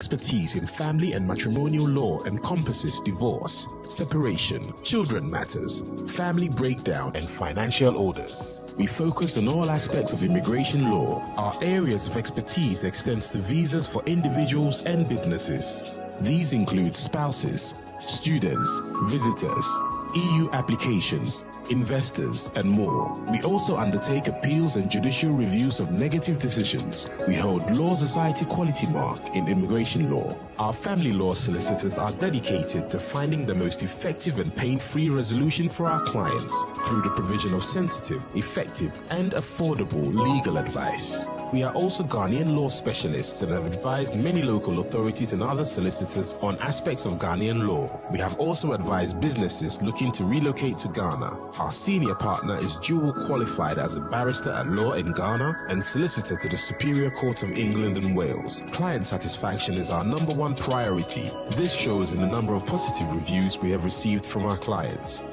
Expertise in family and matrimonial law encompasses divorce, separation, children matters, family breakdown, and financial orders. We focus on all aspects of immigration law. Our areas of expertise extends to visas for individuals and businesses. These include spouses, students, visitors, EU applications, investors, and more. We also undertake appeals and judicial reviews of negative decisions. We hold Law Society Quality Mark in immigration law. Our family law solicitors are dedicated to finding the most effective and pain-free resolution for our clients through the provision of sensitive, effective, and affordable legal advice. We are also Ghanaian law specialists and have advised many local authorities and other solicitors on aspects of Ghanaian law. We have also advised businesses looking to relocate to Ghana. Our senior partner is dual qualified as a barrister at law in Ghana and solicitor to the Superior Court of England and Wales. Client satisfaction is our number one priority. This shows in the number of positive reviews we have received from our clients.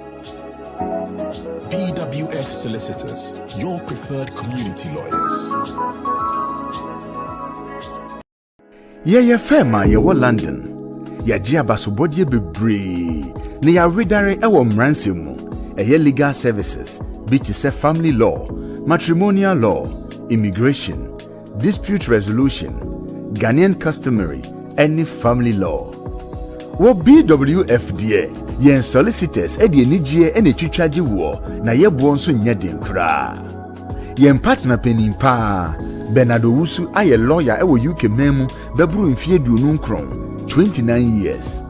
PWF Solicitors, your preferred community lawyers. Yeah, Fema, you're London. Ya Jiabasobodie bebree. Ni ya redare ewo mransimu. Legal services, BTC family law, matrimonial law, immigration, dispute resolution, Ghanaian customary, any family law. What BWFDA, yen solicitors edi nijie ene chichaji wo na yebu onso nyedin kra. Yen partner penimpa, Bernardo Wusu aye lawyer ewo UK memu bebru mfie duonu nkron, 29 years.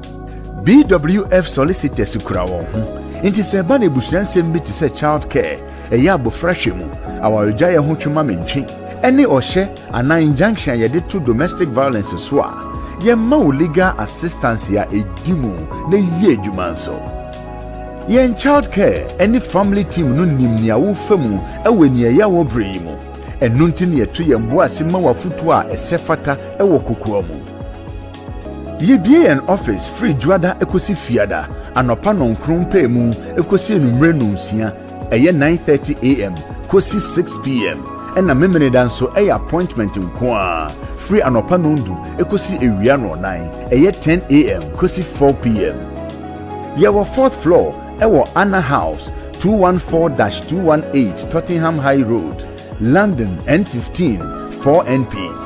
BWF solicitors kra won ho. Inti se ba na ebusuansem bi te se child care, eya abofrahwe mu, awarogya ye ho twema mentwe. Ene ohye ana injunction ye de to domestic violence so a, ye ma legal assistance ya edimu na ye adwuma nso. Ye child care, any family team no nim ne awo famu ewe ne ya wo brei mu. Enu nti ne yeto ye mbo asema wafutu a esefata ewo kokoa mu. Yebie an office free juada ekosi fiada anopa nonkron pe mu ekosi enumre nonsia eye 9:30 am kosi 6 pm ena memene danso eye appointment nko free anopa nondu ekosi ewia no 9 eye 10 am kosi 4 pm. Yawo 4th floor ewo Anna House 214-218 Tottenham High Road, London N15 4NP.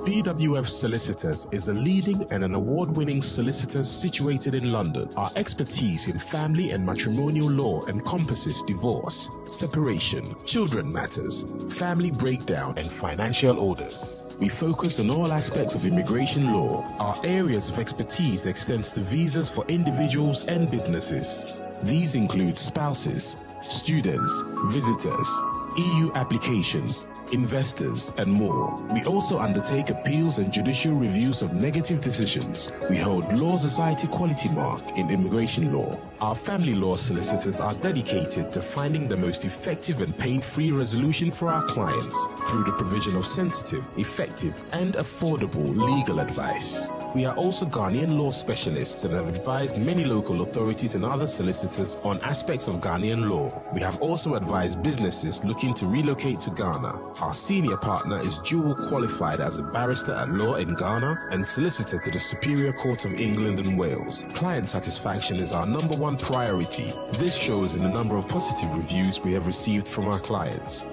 PWF Solicitors is a leading and an award-winning solicitor situated in London. Our expertise in family and matrimonial law encompasses divorce, separation, children matters, family breakdown, and financial orders. We focus on all aspects of immigration law. Our areas of expertise extends to visas for individuals and businesses. These include spouses, students, visitors, EU applications, investors, and more. We also undertake appeals and judicial reviews of negative decisions. We hold Law Society Quality Mark in immigration law. Our family law solicitors are dedicated to finding the most effective and pain-free resolution for our clients through the provision of sensitive, effective, and affordable legal advice. We are also Ghanaian law specialists and have advised many local authorities and other solicitors on aspects of Ghanaian law. We have also advised businesses looking to relocate to Ghana. Our senior partner is dual qualified as a barrister at law in Ghana and solicitor to the Superior Court of England and Wales. Client satisfaction is our number one priority. This shows in the number of positive reviews we have received from our clients.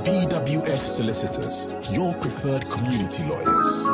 PWF Solicitors, your preferred community lawyers.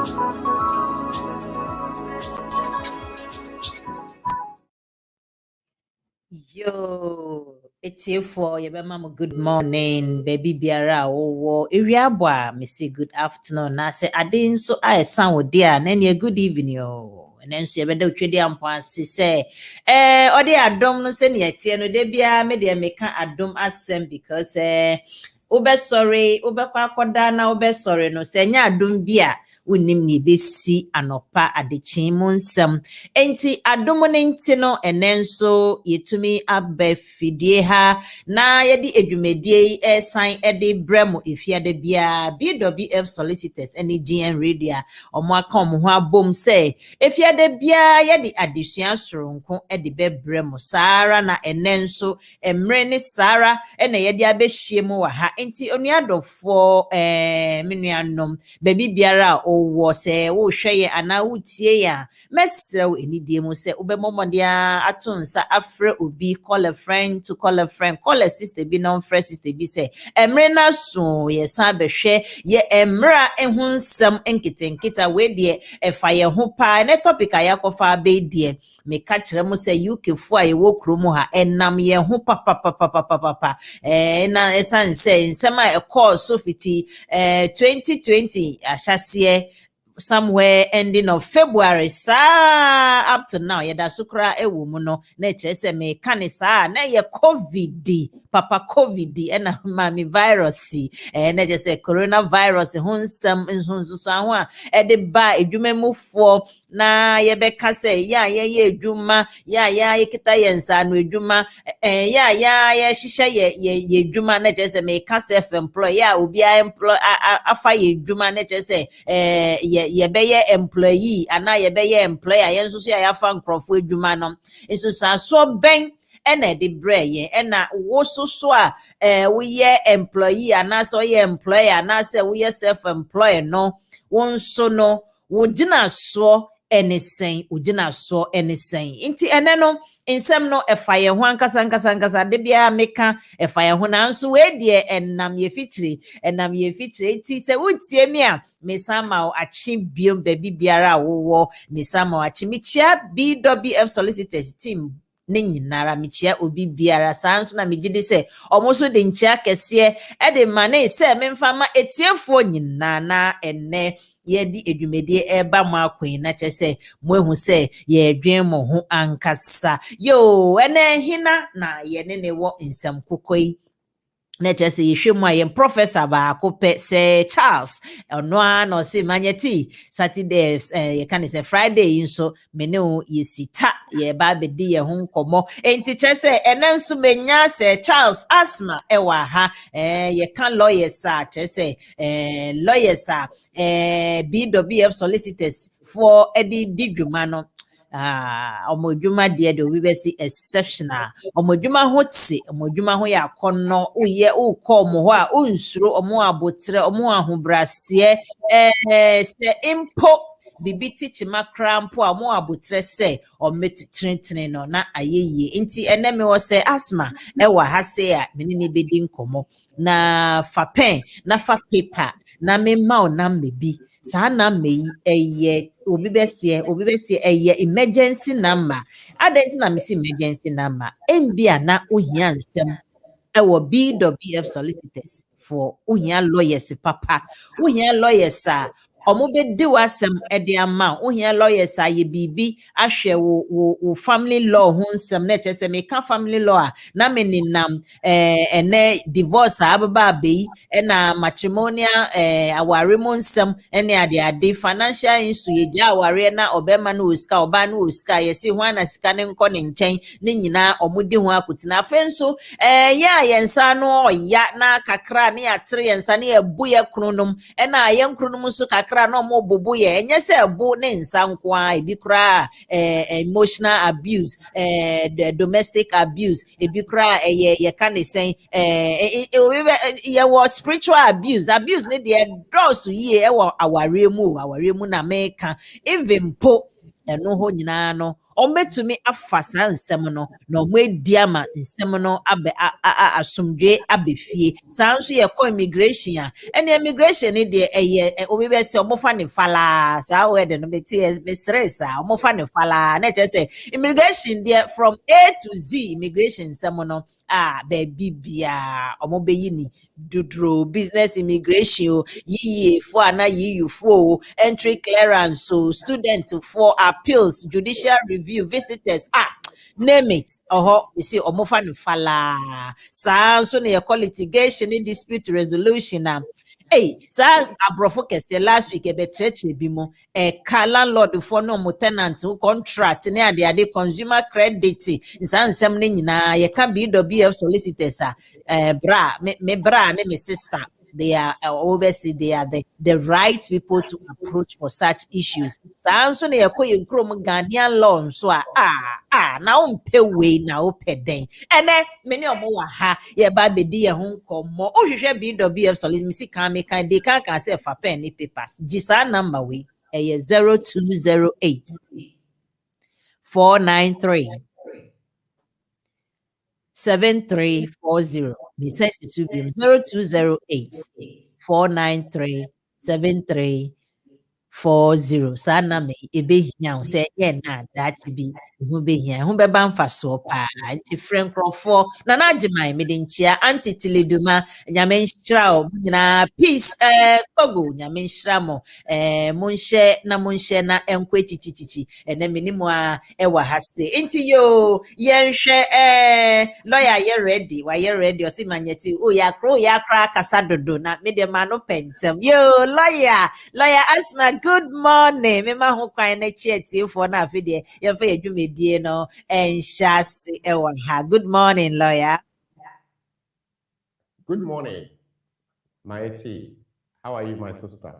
Yo, it's here for your mama. Good morning, baby Biara. Oh, Iriabwa, Missy. Good afternoon. I say, I didn't so I sound dear, and then good evening, yo. And then she better trade and pass. Say, or they are dumb no send yet, no, they be a media make a dumb assem because, Ube sorry, Ube Quaquadana, Ube sorry, no, say, ya dumb beer. unim ni besi anopa adekyin mu nsem enti adom ne nti no enenso yetumi abafidie ha na yedi edwumadie esan ede bremo efiade bia BWF solicitors ene GN radio omo aka omo ho abom se efiade bia yedi adesua soronko ede be bremo sara na enenso emre ne sara ene yedi abehie mu wa ha enti onuadofo menuanom baby biara owo se wo hweye ana wutie ya mesrew enidie mu se ubemomodea atonsa afre obi call a friend to call a friend call a sister bi non friend sister bi se emre na so ye san behwe ye emra ehunsem enkitenkita we de efa ye ho pa ne topic ayakofa be de me ka kire mu se UK fu aye wo kromu ha enam ye ho papa na esan se nsema e call so fiti 2020 ahyase somewhere ending of February up to now yeda sukra ewo mu no na kire se me kane na ye COVID papa COVID ena mami virus na je se coronavirus hunsam nhunsuso ho a ede ba edwumamufo na ye beka se ya edwuma ya yekita ye nsa no edwuma ya hihye ye edwuma na je se me ka self employed ya obi employ afa ye edwuma na je se ye be ye employee ana ye be ye employer ye nso so ya fa nkrofo edwuma no nso so ben ena de breye ena wo so a we ye employee ana so ye employer ana se we ye self employed no won so no wo gina so anything ugina so anything inti ene no nsem no efa ye ho ankasa de bia meka efa ye ho na nso we de enam ye fitire ti se wutie mi a mesama achi biom baby biara wo mesama achi mi chia BWF solicitors team ne nyinara michia obi biara sanso na megide se omoso de nchia kese e de mane se memfa ma etiefo nyina na enne ye di edwumedie eba mo akwen na chese mo ehu se ye dwen mo ho ankasa yo ene hina na ye ne wo nsam kokoi na chese yehwemu aye professor ba ko pe se Charles ono no se manyeti Saturday ye kan se Friday nso mene o yesita ye ba bedi ye ho nkomo enti chese enenso menya se Charles Asmah ewa ha ye kan lawyers a chese lawyers a BWF solicitors for edi didwuma no omodwuma de obi besi exceptional omodwuma ho tse omodwuma ho ya akonno uye ukọ mo ho a unsuro omo abotre omo ahobrase se impo bibiti chimakra mpo a mo abotre se ometu trentene no na ayeye nti eneme wo se Asmah ewa ha se a menene bedi nkomo na fa pen na fa paper na me ma na mebi saa na me eye obi besie eye emergency number adent na me emergency number embia na ohia nsem ewo BWF solicitors for ohia lawyers papa ohia lawyers a omo be de wasem ede ama ohia lawyers a ye bibi ahwe wo family law ho nsem na chese me ka family law a na me ninam ene divorce ababa bei na matrimonial aware mo nsem ene ade financial issue ye ja aware na obema na osika oba na osika ye si ho ana sika ne nko ne nchen ne nyina omudi ho akutina afenso ya yensa no ya na kakra ne atre yensa ne ebu ye kununum ena ye kununum so kakra no mo bobo ye enye se ebu ne nsa nko a ebi kra emotional abuse the domestic abuse ebi kra ye kan sen ye was spiritual abuse ne de dross ye e wo aware mu na meka even po eno ho nyina no ometumi afasa nsem no na omo edi ama nsem no abe asomdwe abefie sanso ye ko immigration a ene immigration ne de obi be se omo fa ne fala sa we de no beti be stress a omo fa ne fala na che se immigration there from A to Z immigration nsem no be bibia omo be yini dudro business immigration yiye for ana yiyu for entry clearance so student for appeals judicial review visitors name it you see omofa no fala so na your litigation dispute resolution Hey, sa abrofo kese last week ebe church bi mo ka landlord for no mo tenant who contract ne ade consumer credit nsa nsem ne nyina ye ka BWF solicitors bra me bra ne me sister they are obviously they are the right people to approach for such issues. Sanso na yakoye nkrom Ghanaian law so na o mpe we na o peden. Ene many omo wa ha ye ba bedi ye ho nkomo. O hwehwe BWF solis mi sika me kan de kan say fa pen ni papers. Gisa number we 0208 493 7340. Me says it to be 0208 493 7340. Sana me ebehia say ye na that be hu behia hu beba mfa so pa anti friend crofo na na agimai me de nchia anti tileduma nyame nhyira o nyina peace kogo nyame nhyira mo munhye na enkwe chichichichi ene minimu a ewa haste inti yo yenhwe lawyer ye ready wa ye ready o si manyeti o ya kra kasa dodo na me de ma no pentem yo lawyer Asmah, good morning me ma ho kwan na chieti fo na afide ye fa ye dwumedie no enhyase ewa ha. Good morning lawyer. Good morning, my T. How are you, my sister?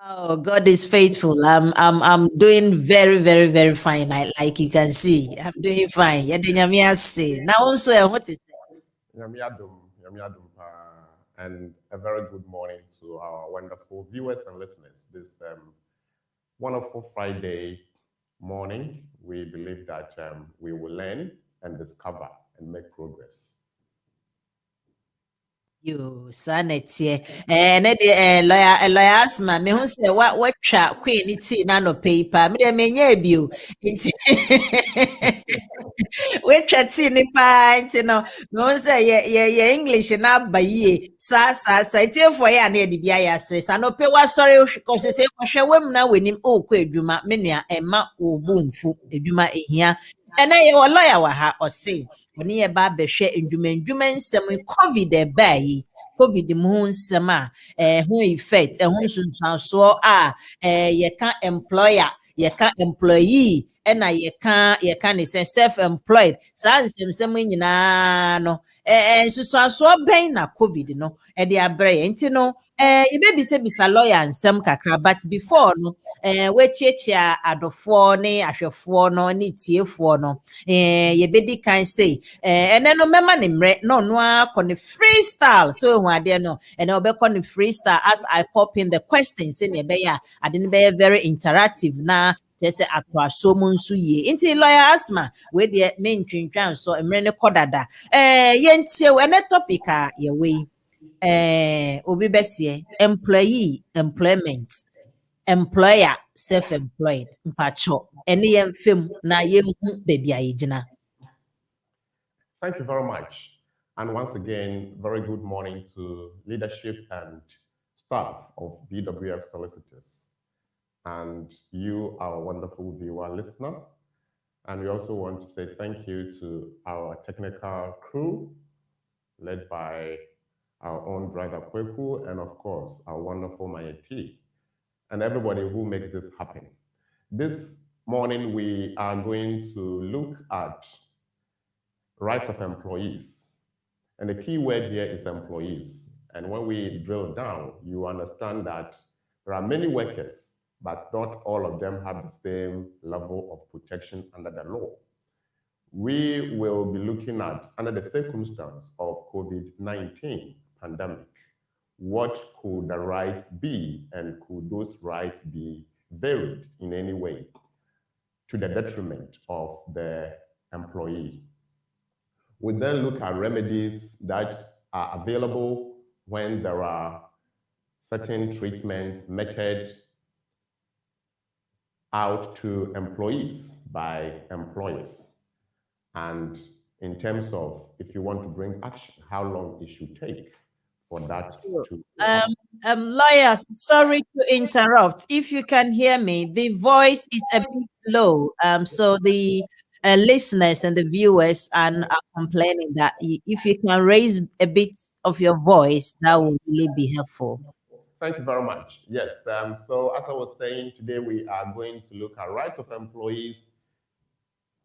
Oh, God is faithful. I'm doing very, very, very fine. Like you can see, I'm doing fine. Now also, what is Yamiadum, and a very good morning to our wonderful viewers and listeners. This wonderful Friday morning, we believe that we will learn and discover and make progress. you sanity ne de lawyer Asmah me hu say what twa queen tea na no paper me de menya bio nti we twa tea ni pa nti no me hu say ye English na abaye sa tie for ya na de bia ya sere sa no pe wa sorry ko se hwe wem na wenim o ko adwuma me nua emma obu mfu adwuma ehia ena ye wo lawyer wa ha o say oni ye ba behwe ndwuma nsem COVID ebayi COVID mu nsem a ho effect ho nsunsuanso a ye ka employer ye ka employee ena ye ka ne self employed sa nsem nyina no nsunsuanso ben na COVID no de abrɛ nti no ye be bisa lawyer nsem kakra but before no we chiechia adofo ne ahwefo no ne tiefo no ye bedi kan say ene no mema ne mre no no akọ ne freestyle so hu ade no ene obekọ ne freestyle as I pop in the questions in ebe ya ade ne be very interactive na say atwa so mu nso ye nti lawyer Asmah we de main twintwan so mre ne kodada ye ntie we ne topic a ye we obi besie employee employment employer self-employed mpacho ene ye mfem na ye hu baby ayegina. Thank you very much. And once again, very good morning to leadership and staff of BWF Solicitors and you, our wonderful viewer listener. And we also want to say thank you to our technical crew led by our own brother Kweku and of course our wonderful Mayeti and everybody who makes this happen. This morning we are going to look at rights of employees. And the key word here is employees. And when we drill down, you understand that there are many workers, but not all of them have the same level of protection under the law. We will be looking at, under the circumstance of COVID-19 pandemic, what could the rights be and could those rights be varied in any way to the detriment of the employee. We then look at remedies that are available when there are certain treatments meted out to employees by employers. And in terms of if you want to bring action, how long it should take for that to Lawyers, sorry to interrupt. If you can hear me, the voice is a bit low. So the listeners and the viewers are complaining that if you can raise a bit of your voice, that would really be helpful. Thank you very much. Yes, so as I was saying, today we are going to look at rights of employees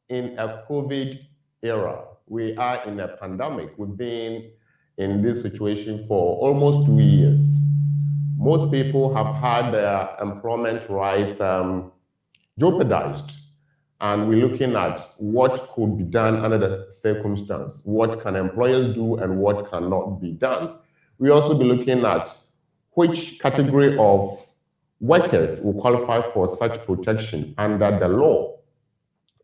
in a COVID era. We are in a pandemic. We've been in this situation for almost 2 years. Most people have had their employment rights jeopardized. And we're looking at what could be done under the circumstance. What can employers do and what cannot be done? We also be looking at which category of workers will qualify for such protection under the law.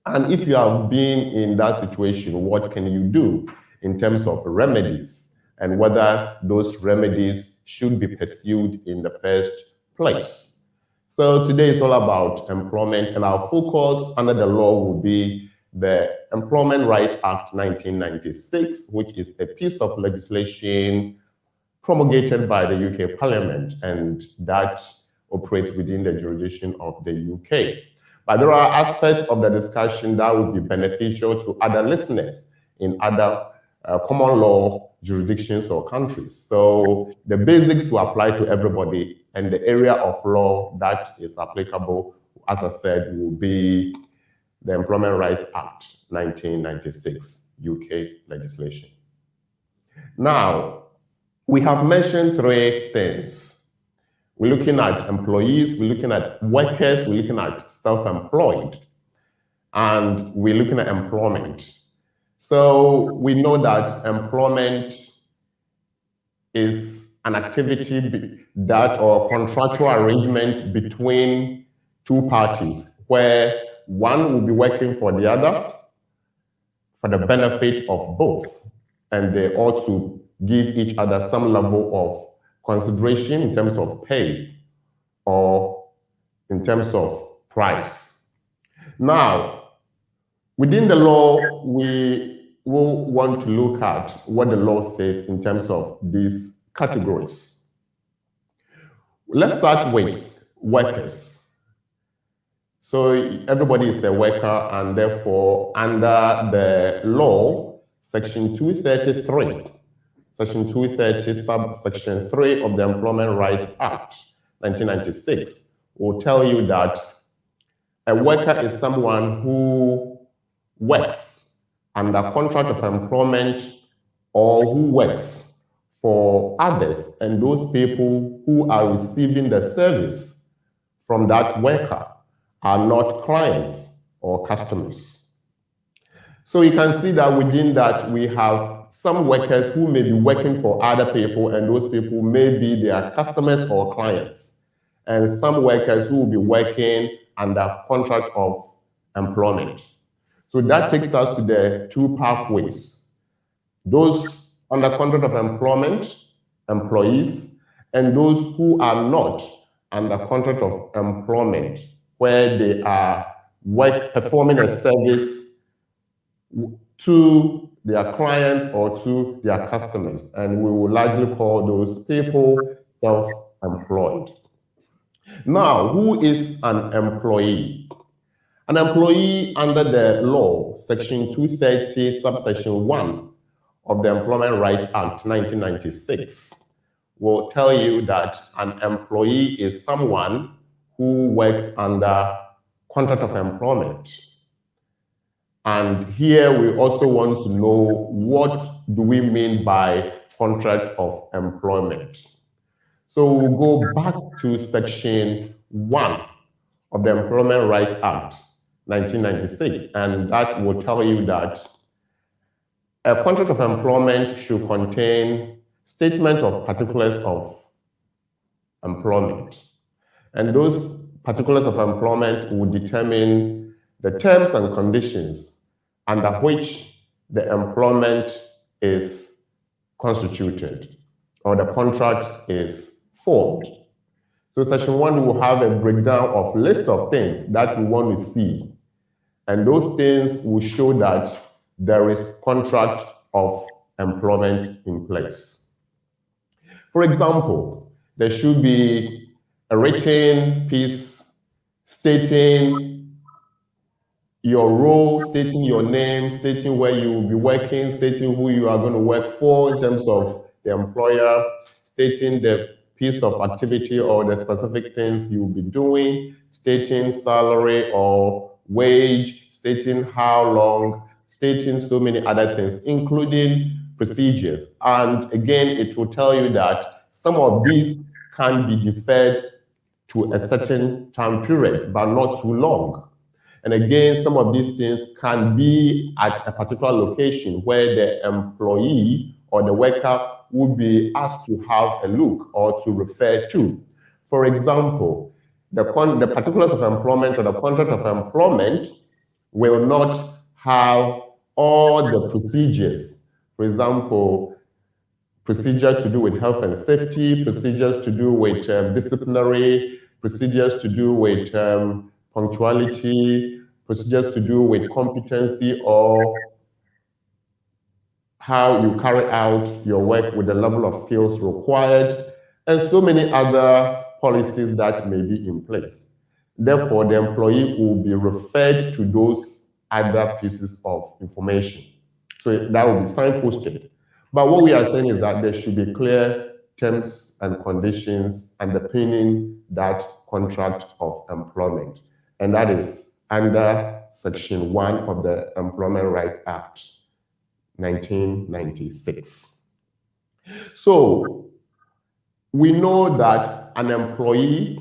And if you have been in that situation, what can you do in terms of remedies and whether those remedies should be pursued in the first place? So today is all about employment, and our focus under the law will be the Employment Rights Act 1996, which is a piece of legislation promulgated by the UK Parliament, and that operates within the jurisdiction of the UK. But there are aspects of the discussion that would be beneficial to other listeners in other common law jurisdictions or countries. So the basics will apply to everybody, and the area of law that is applicable, as I said, will be the Employment Rights Act 1996, UK legislation. Now, we have mentioned three things. We're looking at employees, we're looking at workers, we're looking at self-employed, and we're looking at employment. So we know that employment is an activity that or contractual arrangement between two parties where one will be working for the other for the benefit of both, and they ought to give each other some level of consideration in terms of pay or in terms of price. Now, within the law, we will want to look at what the law says in terms of these categories. Let's start with workers. So everybody is a worker, and therefore under the law, section 233, section 230, subsection 3 of the Employment Rights Act 1996 will tell you that a worker is someone who works under contract of employment or who works for others, and those people who are receiving the service from that worker are not clients or customers. So you can see that within that we have some workers who may be working for other people, and those people may be their customers or clients, and some workers who will be working under contract of employment. So that takes us to the two pathways. Those under contract of employment, employees, and those who are not under contract of employment, where they are performing a service to their clients or to their customers. And we will largely call those people self-employed. Now, who is an employee? An employee under the law, section 230, subsection 1 of the Employment Rights Act 1996 will tell you that an employee is someone who works under contract of employment. And here we also want to know, what do we mean by contract of employment? So we'll go back to section 1 of the Employment Rights Act 1996, and that will tell you that a contract of employment should contain statement of particulars of employment. And those particulars of employment will determine the terms and conditions under which the employment is constituted or the contract is formed. So section 1 will have a breakdown of list of things that we want to see. And those things will show that there is contract of employment in place. For example, there should be a written piece stating your role, stating your name, stating where you will be working, stating who you are going to work for in terms of the employer, stating the piece of activity or the specific things you'll be doing, stating salary or wage, stating how long, stating so many other things, including procedures. And again, it will tell you that some of these can be deferred to a certain time period, but not too long. And again, some of these things can be at a particular location where the employee or the worker would be asked to have a look or to refer to. For example, the particulars of employment or the contract of employment will not have all the procedures. For example, procedure to do with health and safety, procedures to do with disciplinary, procedures to do with punctuality, procedures to do with competency or how you carry out your work with the level of skills required, and so many other policies that may be in place. Therefore, the employee will be referred to those other pieces of information. So that will be signposted. But what we are saying is that there should be clear terms and conditions underpinning that contract of employment. And that is under Section 1 of the Employment Rights Act, 1996. So we know that an employee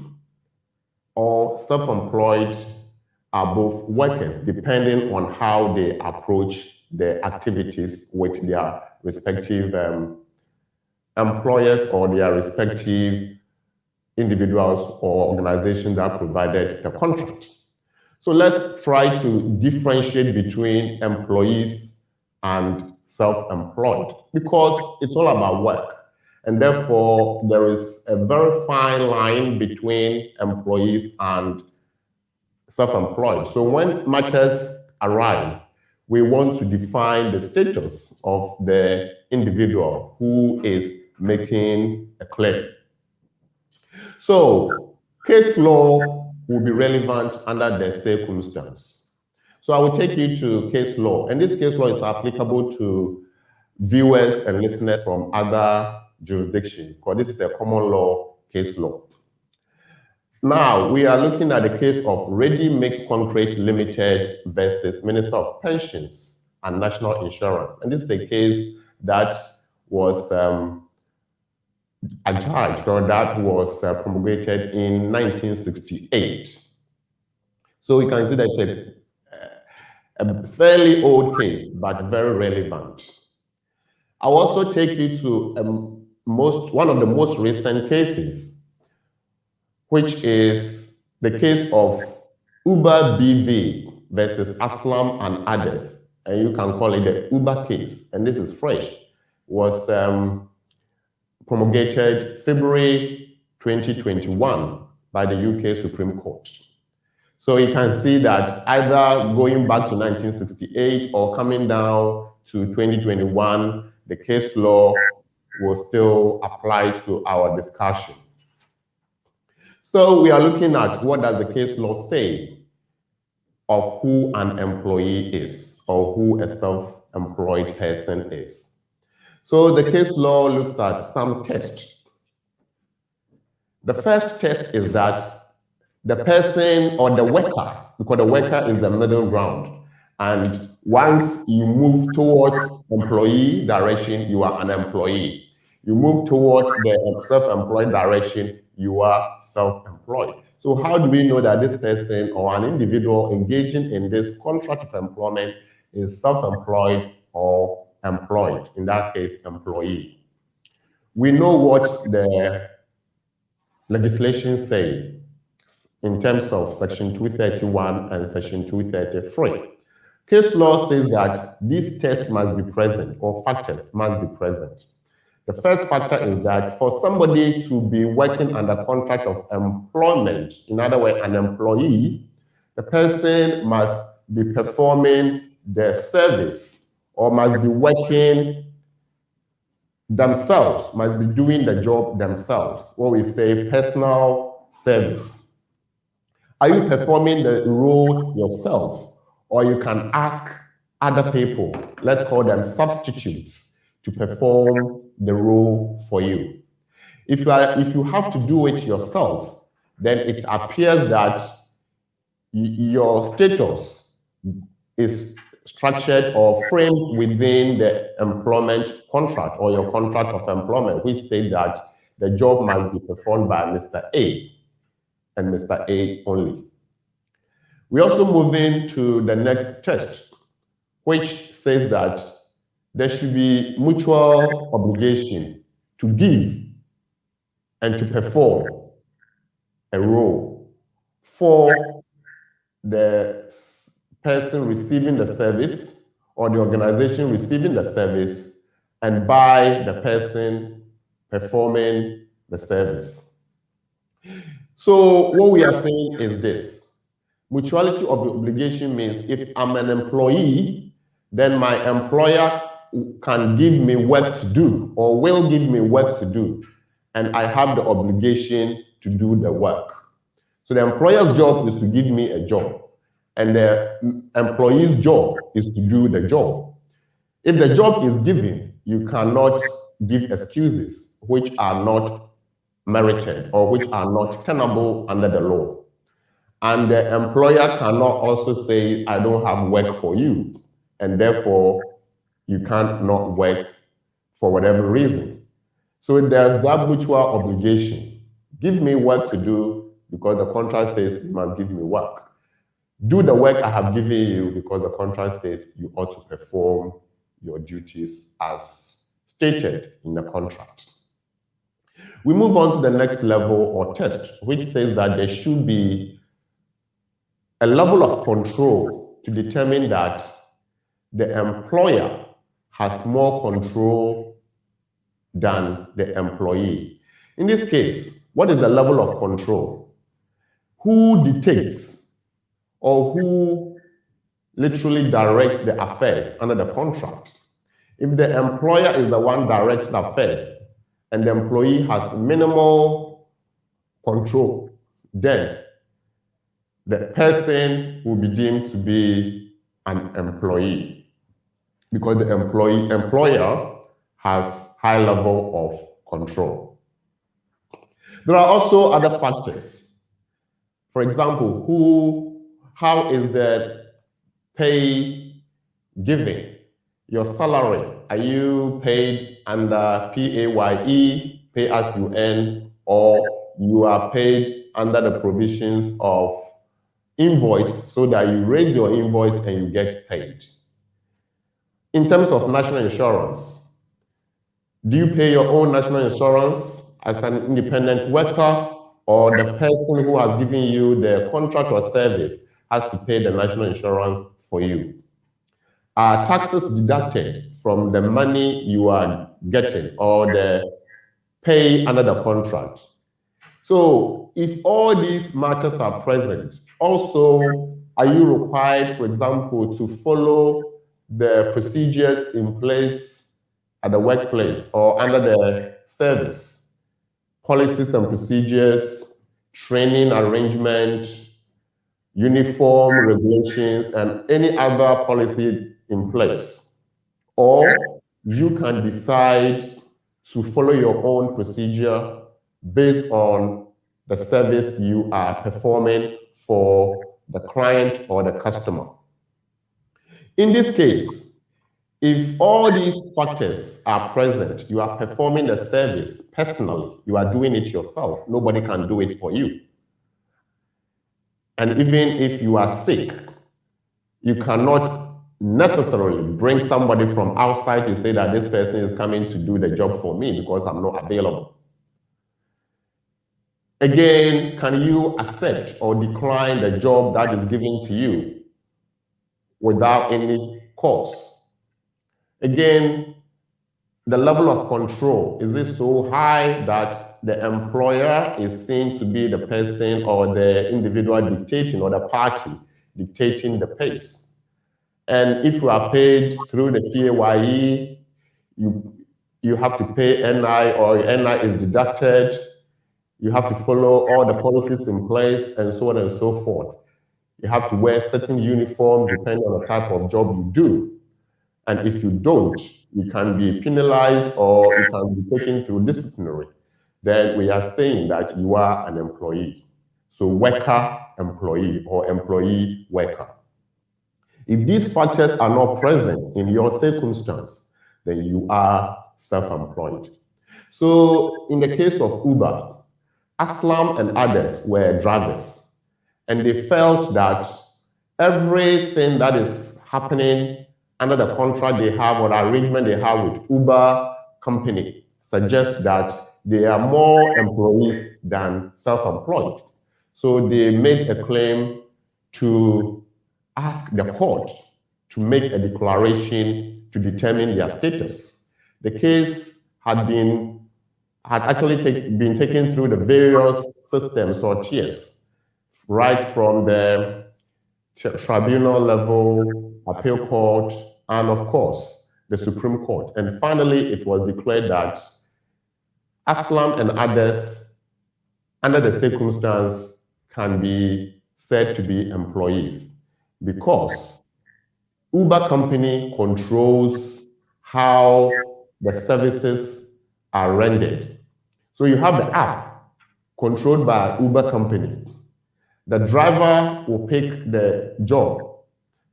or self-employed are both workers, depending on how they approach their activities with their respective employers or their respective individuals or organizations that provided the contract. So let's try to differentiate between employees and self-employed, because it's all about work. And therefore, there is a very fine line between employees and self-employed. So when matters arise, we want to define the status of the individual who is making a claim. So case law will be relevant under the circumstance. So I will take you to case law, and this case law is applicable to viewers and listeners from other jurisdictions, because this is a common law case law. Now, we are looking at the case of Ready Mix Concrete Limited versus Minister of Pensions and National Insurance. And this is a case that was adjudged, or that was promulgated in 1968. So we can see that it's a fairly old case, but very relevant. I'll also take you to one of the most recent cases, which is the case of Uber BV versus Aslam and others. And you can call it the Uber case. And this is fresh. It was promulgated February 2021 by the UK Supreme Court. So you can see that either going back to 1968 or coming down to 2021, the case law will still apply to our discussion. So we are looking at what does the case law say of who an employee is or who a self-employed person is. So the case law looks at some tests. The first test is that the person or the worker, because the worker is the middle ground, and once you move towards employee direction, you are an employee. You move towards the self-employed direction, you are self-employed. So how do we know that this person or an individual engaging in this contract of employment is self-employed or employed? In that case, employee. We know what the legislation says in terms of Section 231 and Section 233. Case law says that these tests must be present, or factors must be present. The first factor is that for somebody to be working under contract of employment, in other words, an employee, the person must be performing the service or must be working themselves, must be doing the job themselves, what we say personal service. Are you performing the role yourself, or you can ask other people, let's call them substitutes, to perform the role for you? If you have to do it yourself, then it appears that your status is structured or framed within the employment contract or your contract of employment, which states that the job must be performed by Mr. A and Mr. A only. We also move into the next test, which says that there should be mutual obligation to give and to perform a role for the person receiving the service or the organization receiving the service and by the person performing the service. So what we are saying is this: mutuality of obligation means if I'm an employee, then my employer can give me work to do or will give me work to do, and I have the obligation to do the work. So the employer's job is to give me a job, and the employee's job is to do the job. If the job is given, you cannot give excuses which are not merited or which are not tenable under the law. And the employer cannot also say, I don't have work for you, and therefore you can't not work for whatever reason. So there's that mutual obligation. Give me work to do because the contract says you must give me work. Do the work I have given you because the contract says you ought to perform your duties as stated in the contract. We move on to the next level or test, which says that there should be a level of control to determine that the employer has more control than the employee. In this case, what is the level of control? Who dictates or who literally directs the affairs under the contract? If the employer is the one directing affairs and the employee has minimal control, then the person will be deemed to be an employee because the employer has high level of control. There are also other factors. For example, how is the pay given? Your salary, are you paid under PAYE, pay as you earn, or you are paid under the provisions of invoice so that you raise your invoice and you get paid? In terms of national insurance, do you pay your own national insurance as an independent worker, or the person who has given you the contract or service has to pay the national insurance for you? Are taxes deducted from the money you are getting or the pay under the contract? So if all these matters are present, also, are you required, for example, to follow the procedures in place at the workplace or under the service? Policies and procedures, training arrangement, uniform regulations, and any other policy in place. Or you can decide to follow your own procedure based on the service you are performing for the client or the customer. In this case, if all these factors are present, you are performing the service personally, you are doing it yourself, nobody can do it for you. And even if you are sick, you cannot necessarily bring somebody from outside to say that this person is coming to do the job for me because I'm not available. Again, can you accept or decline the job that is given to you without any cause? Again, the level of control, is it so high that the employer is seen to be the person or the individual dictating or the party dictating the pace? And if you are paid through the PAYE, you have to pay NI or NI is deducted. You have to follow all the policies in place and so on and so forth. You have to wear certain uniforms depending on the type of job you do. And if you don't, you can be penalized or you can be taken through disciplinary. then we are saying that you are an employee. So worker, employee, or employee, worker. If these factors are not present in your circumstance, then you are self-employed. So in the case of Uber, Aslam and others were drivers, and they felt that everything that is happening under the contract they have or the arrangement they have with Uber company suggests that they are more employees than self-employed. So they made a claim to ask the court to make a declaration to determine their status. The case had actually been taken through the various systems or tiers, right from the tribunal level, appeal court, and of course, the Supreme Court. And finally, it was declared that Aslam and others, under the circumstance, can be said to be employees because Uber company controls how the services are rendered. So you have the app controlled by Uber company. The driver will pick the job.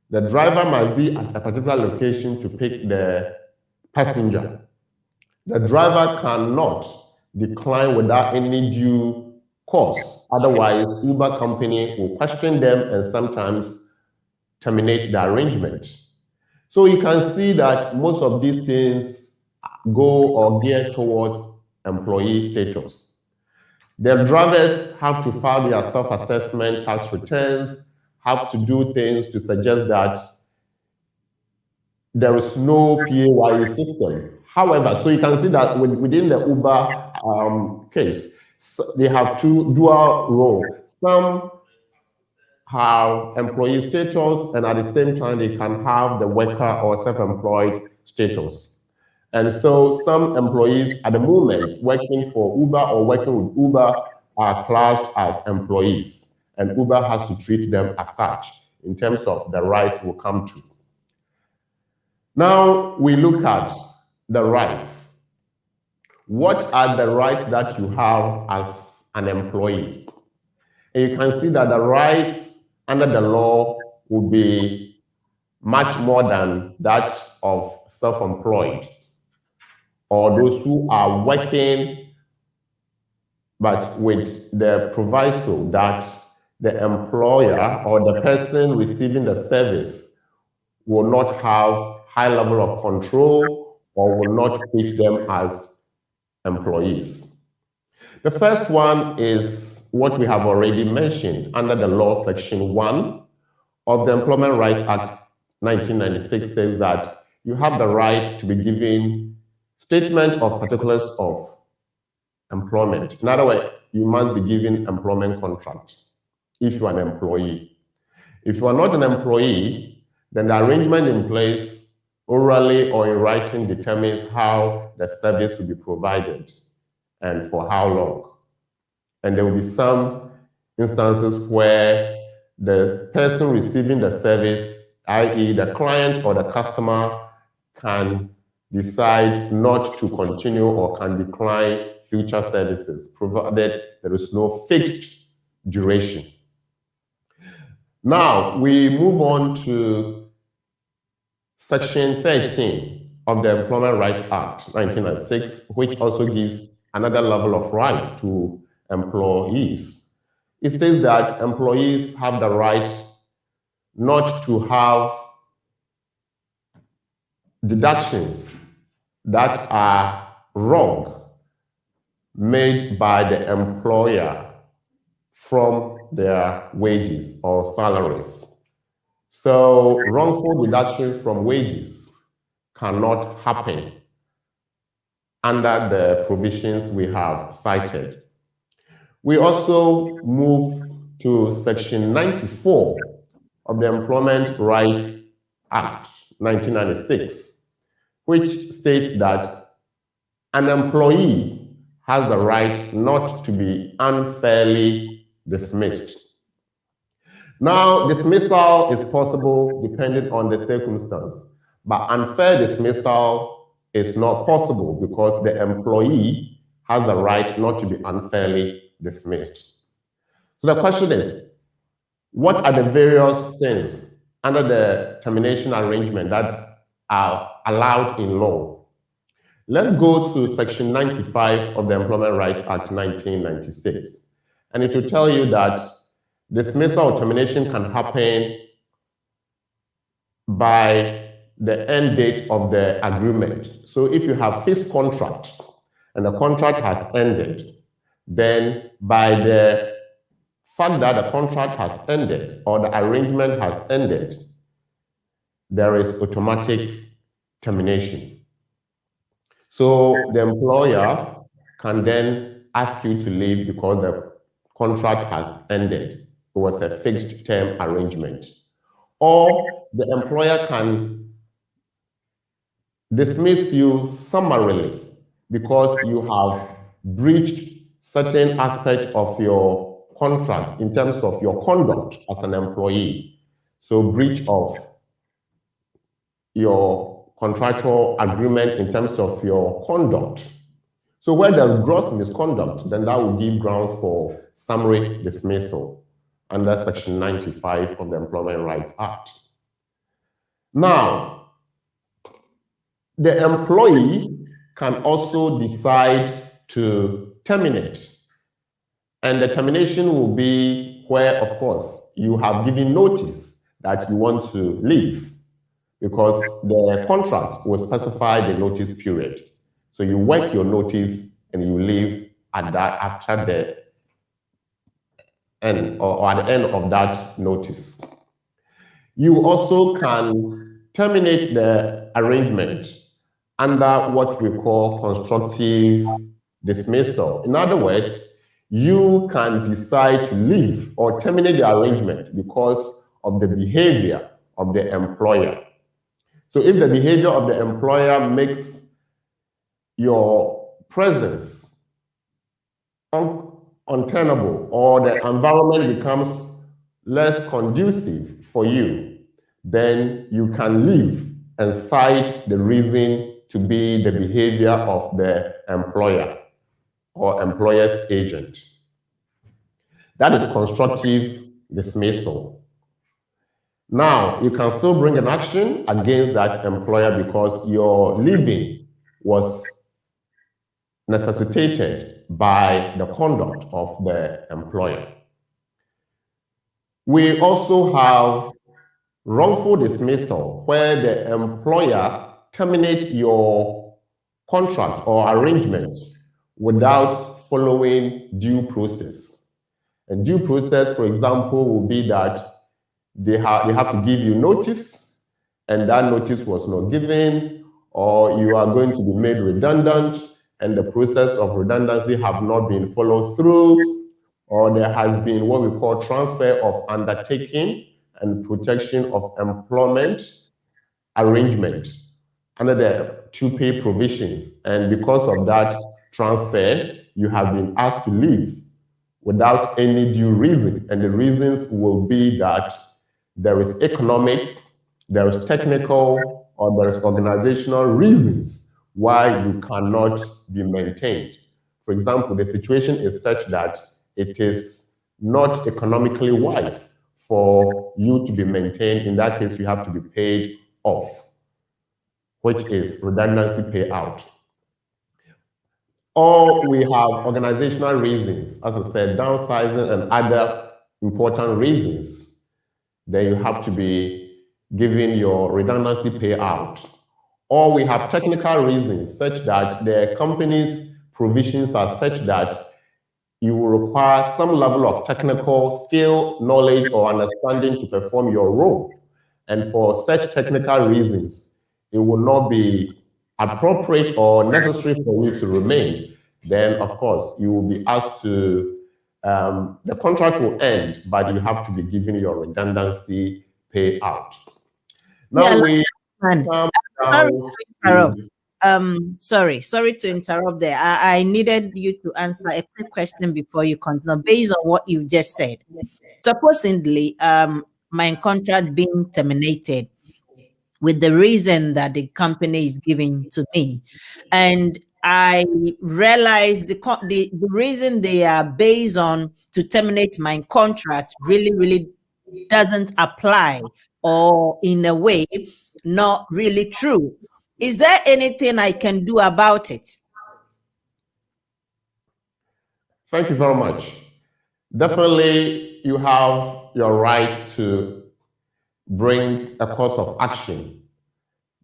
The driver must be at a particular location to pick the passenger. The driver cannot decline without any due cause. Otherwise, Uber company will question them and sometimes terminate the arrangement. So you can see that most of these things go or gear towards employee status. The drivers have to file their self-assessment tax returns, have to do things to suggest that there is no PAYE system. However, so you can see that within the Uber case, they have two dual roles. Some have employee status, and at the same time, they can have the worker or self-employed status. And so some employees at the moment working for Uber or working with Uber are classed as employees, and Uber has to treat them as such in terms of the rights we'll come to. Now we look at the rights. What are the rights that you have as an employee? And you can see that the rights under the law will be much more than that of self-employed or those who are working, but with the proviso that the employer or the person receiving the service will not have high level of control or will not treat them as employees. The first one is what we have already mentioned under the law, section 1 of the Employment Rights Act 1996 says that you have the right to be given statement of particulars of employment. In other words, you must be given employment contracts if you are an employee. If you are not an employee, then the arrangement in place orally or in writing determines how the service will be provided and for how long. And there will be some instances where the person receiving the service, i.e. the client or the customer, can decide not to continue or can decline future services, provided there is no fixed duration. Now, we move on to Section 13 of the Employment Rights Act 1996, which also gives another level of right to employees. It says that employees have the right not to have deductions that are wrong made by the employer from their wages or salaries. So wrongful deductions from wages cannot happen under the provisions we have cited. We also move to Section 94 of the Employment Rights Act 1996, which states that an employee has the right not to be unfairly dismissed. Now, dismissal is possible depending on the circumstance, but unfair dismissal is not possible because the employee has the right not to be unfairly dismissed. So the question is, what are the various things under the termination arrangement that are allowed in law? Let's go to Section 95 of the Employment Rights Act 1996. And it will tell you that dismissal or termination can happen by the end date of the agreement. So if you have fixed contract and the contract has ended, then by the fact that the contract has ended or the arrangement has ended, there is automatic termination. So the employer can then ask you to leave because the contract has ended. It was a fixed term arrangement. Or the employer can dismiss you summarily because you have breached certain aspects of your contract in terms of your conduct as an employee. So breach of your contractual agreement in terms of your conduct. So where there's gross misconduct, then that will give grounds for summary dismissal under Section 95 of the Employment Rights Act. Now, the employee can also decide to terminate. And the termination will be where, of course, you have given notice that you want to leave, because the contract will specify the notice period. So you work your notice and you leave at that after the end or at the end of that notice. You also can terminate the arrangement under what we call constructive dismissal. In other words, you can decide to leave or terminate the arrangement because of the behavior of the employer. So if the behavior of the employer makes your presence untenable or the environment becomes less conducive for you, then you can leave and cite the reason to be the behavior of the employer or employer's agent. That is constructive dismissal. Now, you can still bring an action against that employer because your leaving was necessitated by the conduct of the employer. We also have wrongful dismissal, where the employer terminates your contract or arrangement without following due process. And due process, for example, will be that they have to give you notice, and that notice was not given, or you are going to be made redundant, and the process of redundancy have not been followed through, or there has been what we call transfer of undertaking and protection of employment arrangement under the 2-pay provisions. And because of that transfer, you have been asked to leave without any due reason. And the reasons will be that there is economic, there is technical, or there is organizational reasons why you cannot be maintained. For example, the situation is such that it is not economically wise for you to be maintained. In that case, you have to be paid off, which is redundancy payout. Or we have organizational reasons, as I said, downsizing and other important reasons. Then you have to be given your redundancy payout. Or we have technical reasons such that the company's provisions are such that you will require some level of technical skill, knowledge, or understanding to perform your role. And for such technical reasons, it will not be appropriate or necessary for you to remain. Then, of course, you will be asked to, the contract will end, but you have to be given your redundancy payout. Now we come down sorry to interrupt there. I needed you to answer a quick question before you continue, based on what you just said. Supposedly, my contract being terminated with the reason that the company is giving to me, and I realized the reason they are based on to terminate my contract really doesn't apply, or in a way not really true. Is there anything I can do about it? Thank you very much. Definitely, you have your right to bring a course of action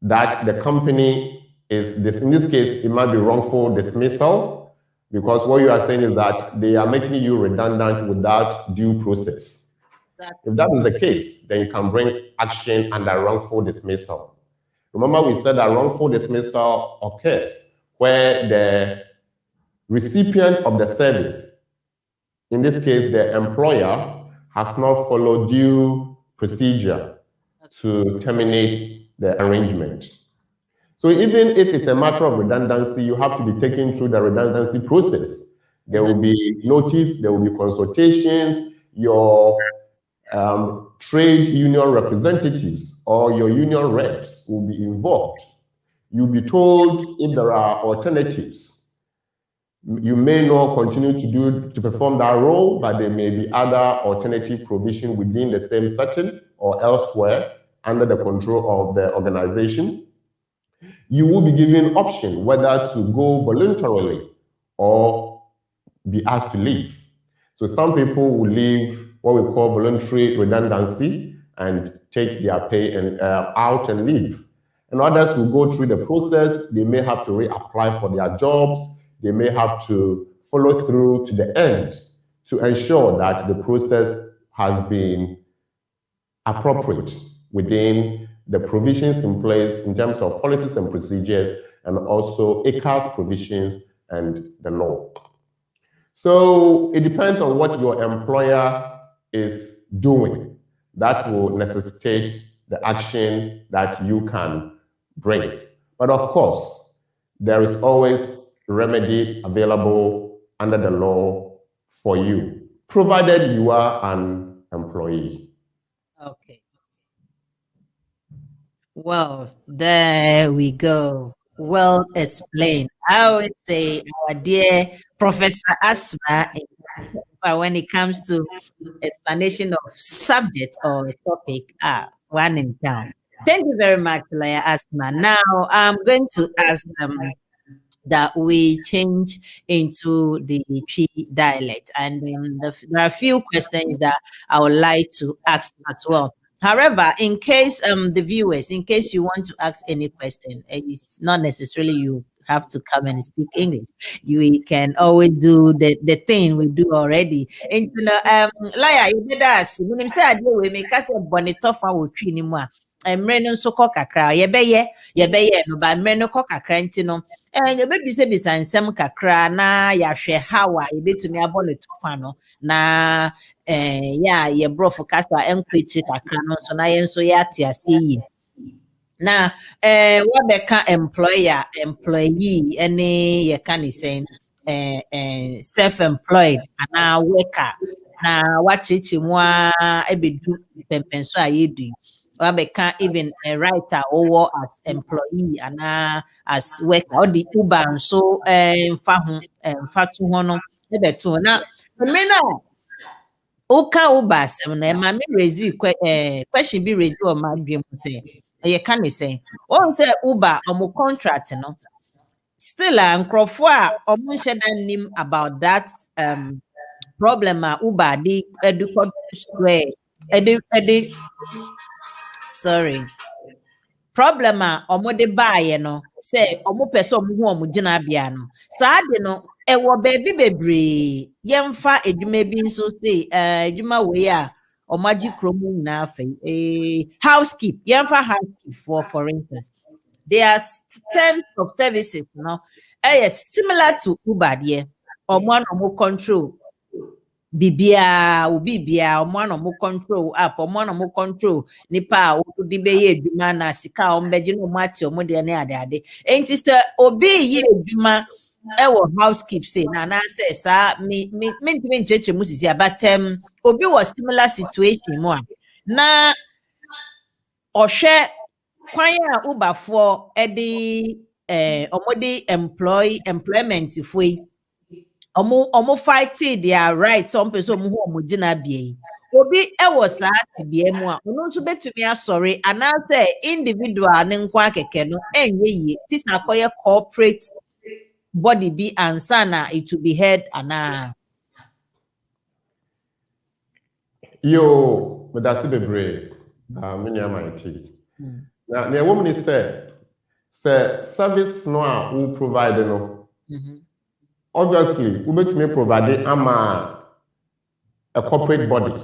that the company is, in this case, it might be wrongful dismissal, because what you are saying is that they are making you redundant without due process. Exactly. If that is the case, then you can bring action under wrongful dismissal. Remember, we said that wrongful dismissal occurs where the recipient of the service, in this case, the employer, has not followed due procedure to terminate the arrangement. So even if it's a matter of redundancy, you have to be taken through the redundancy process. There will be notice, there will be consultations, your trade union representatives or your union reps will be involved. You'll be told if there are alternatives. You may not continue to perform that role, but there may be other alternative provision within the same setting or elsewhere under the control of the organization. You will be given option whether to go voluntarily or be asked to leave. So some people will leave what we call voluntary redundancy and take their pay and out and leave. And others will go through the process. They may have to reapply for their jobs. They may have to follow through to the end to ensure that the process has been appropriate within the provisions in place in terms of policies and procedures, and also ACAS provisions and the law. So it depends on what your employer is doing. That will necessitate the action that you can bring. But of course, there is always remedy available under the law for you, provided you are an employee. Okay. Well, there we go. Well explained. I would say our dear Professor Asmah, when it comes to explanation of subject or topic, one in town. Thank you very much, Lawyer Asmah. Now I'm going to ask that we change into the Twi dialect, and there are a few questions that I would like to ask as well. However, in case the viewers, in case you want to ask any question, it's not necessarily you have to come and speak English. You can always do the thing we do already. And Laya, you did us. When you say I do, we make us a bonnet off our tree anymore. Mmerɛ nso kɔ kakra yɛbɛyɛ no ba mmerɛ no kɔ kakra nti no yɛbɛbisa nsɛm kakra na yɛahwɛ how a yɛbɛtumi abɔ ne tɔfa no na yɛbrɔfo kasa ɛnkɔ akyiri kakra no nso na yɛn nso yɛate aseɛ yie na wɔbɛka employer employee ɛne yɛka ne sɛn self-employed anaa worker na wakyerɛkyerɛ mu a ɛbɛdu pɛmpɛn so a yɛdu Wabeka even a writer or as employee and as worker or the Uber and so fatu hono ebeto na mena oka Uber sem na ma me raise question be raise o ma dwem say e can say on say Uber omo contract no still nkrofo a omo nhye dan nim about that problem Uber the educate sorry problem omo de baaye no say omo pese omo hu omo gina bia no saa de no ewo baby bebre yemfa edwuma bi nso say edwuma we a omo agi kromu na afei housekeep yemfa housekeep for instance there are terms of services no similar to Uber there omo control bibia omo no mo control app omo no mo control nipa odi be ye edwuma na sika ombeje no mo ati omo de na ade enti se obi ye edwuma ewo housekeep say na say sa me ncheche musisi abatem obi was similar situation mo na ohwe kwan a Uber for edi omode employment foi omo fight their rights some person omo omo gina bia obi e was at bia mu a ono nso betumi asori ana say individual ne nkwa keke no enye yi tis na koye corporate body be ansana it to be heard ana yo but that's the brave many am I tea now the woman is say service no a who provide no obviously we betumi provide a corporate body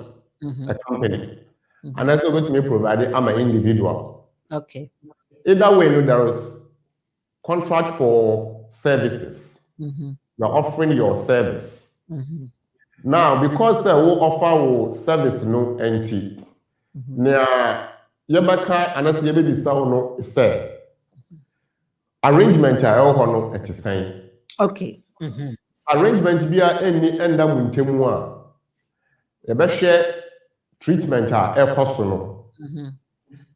a company and also betumi provide an individual. Okay. Either way, there is contract for services. You're offering your service. Now, because we offer service no NT, now yabaka and as yabi sound no say arrangement I no at the same. Okay. Arrangement be any enda muntemu a yabɛhwɛ treatment a ɛkɔ so no.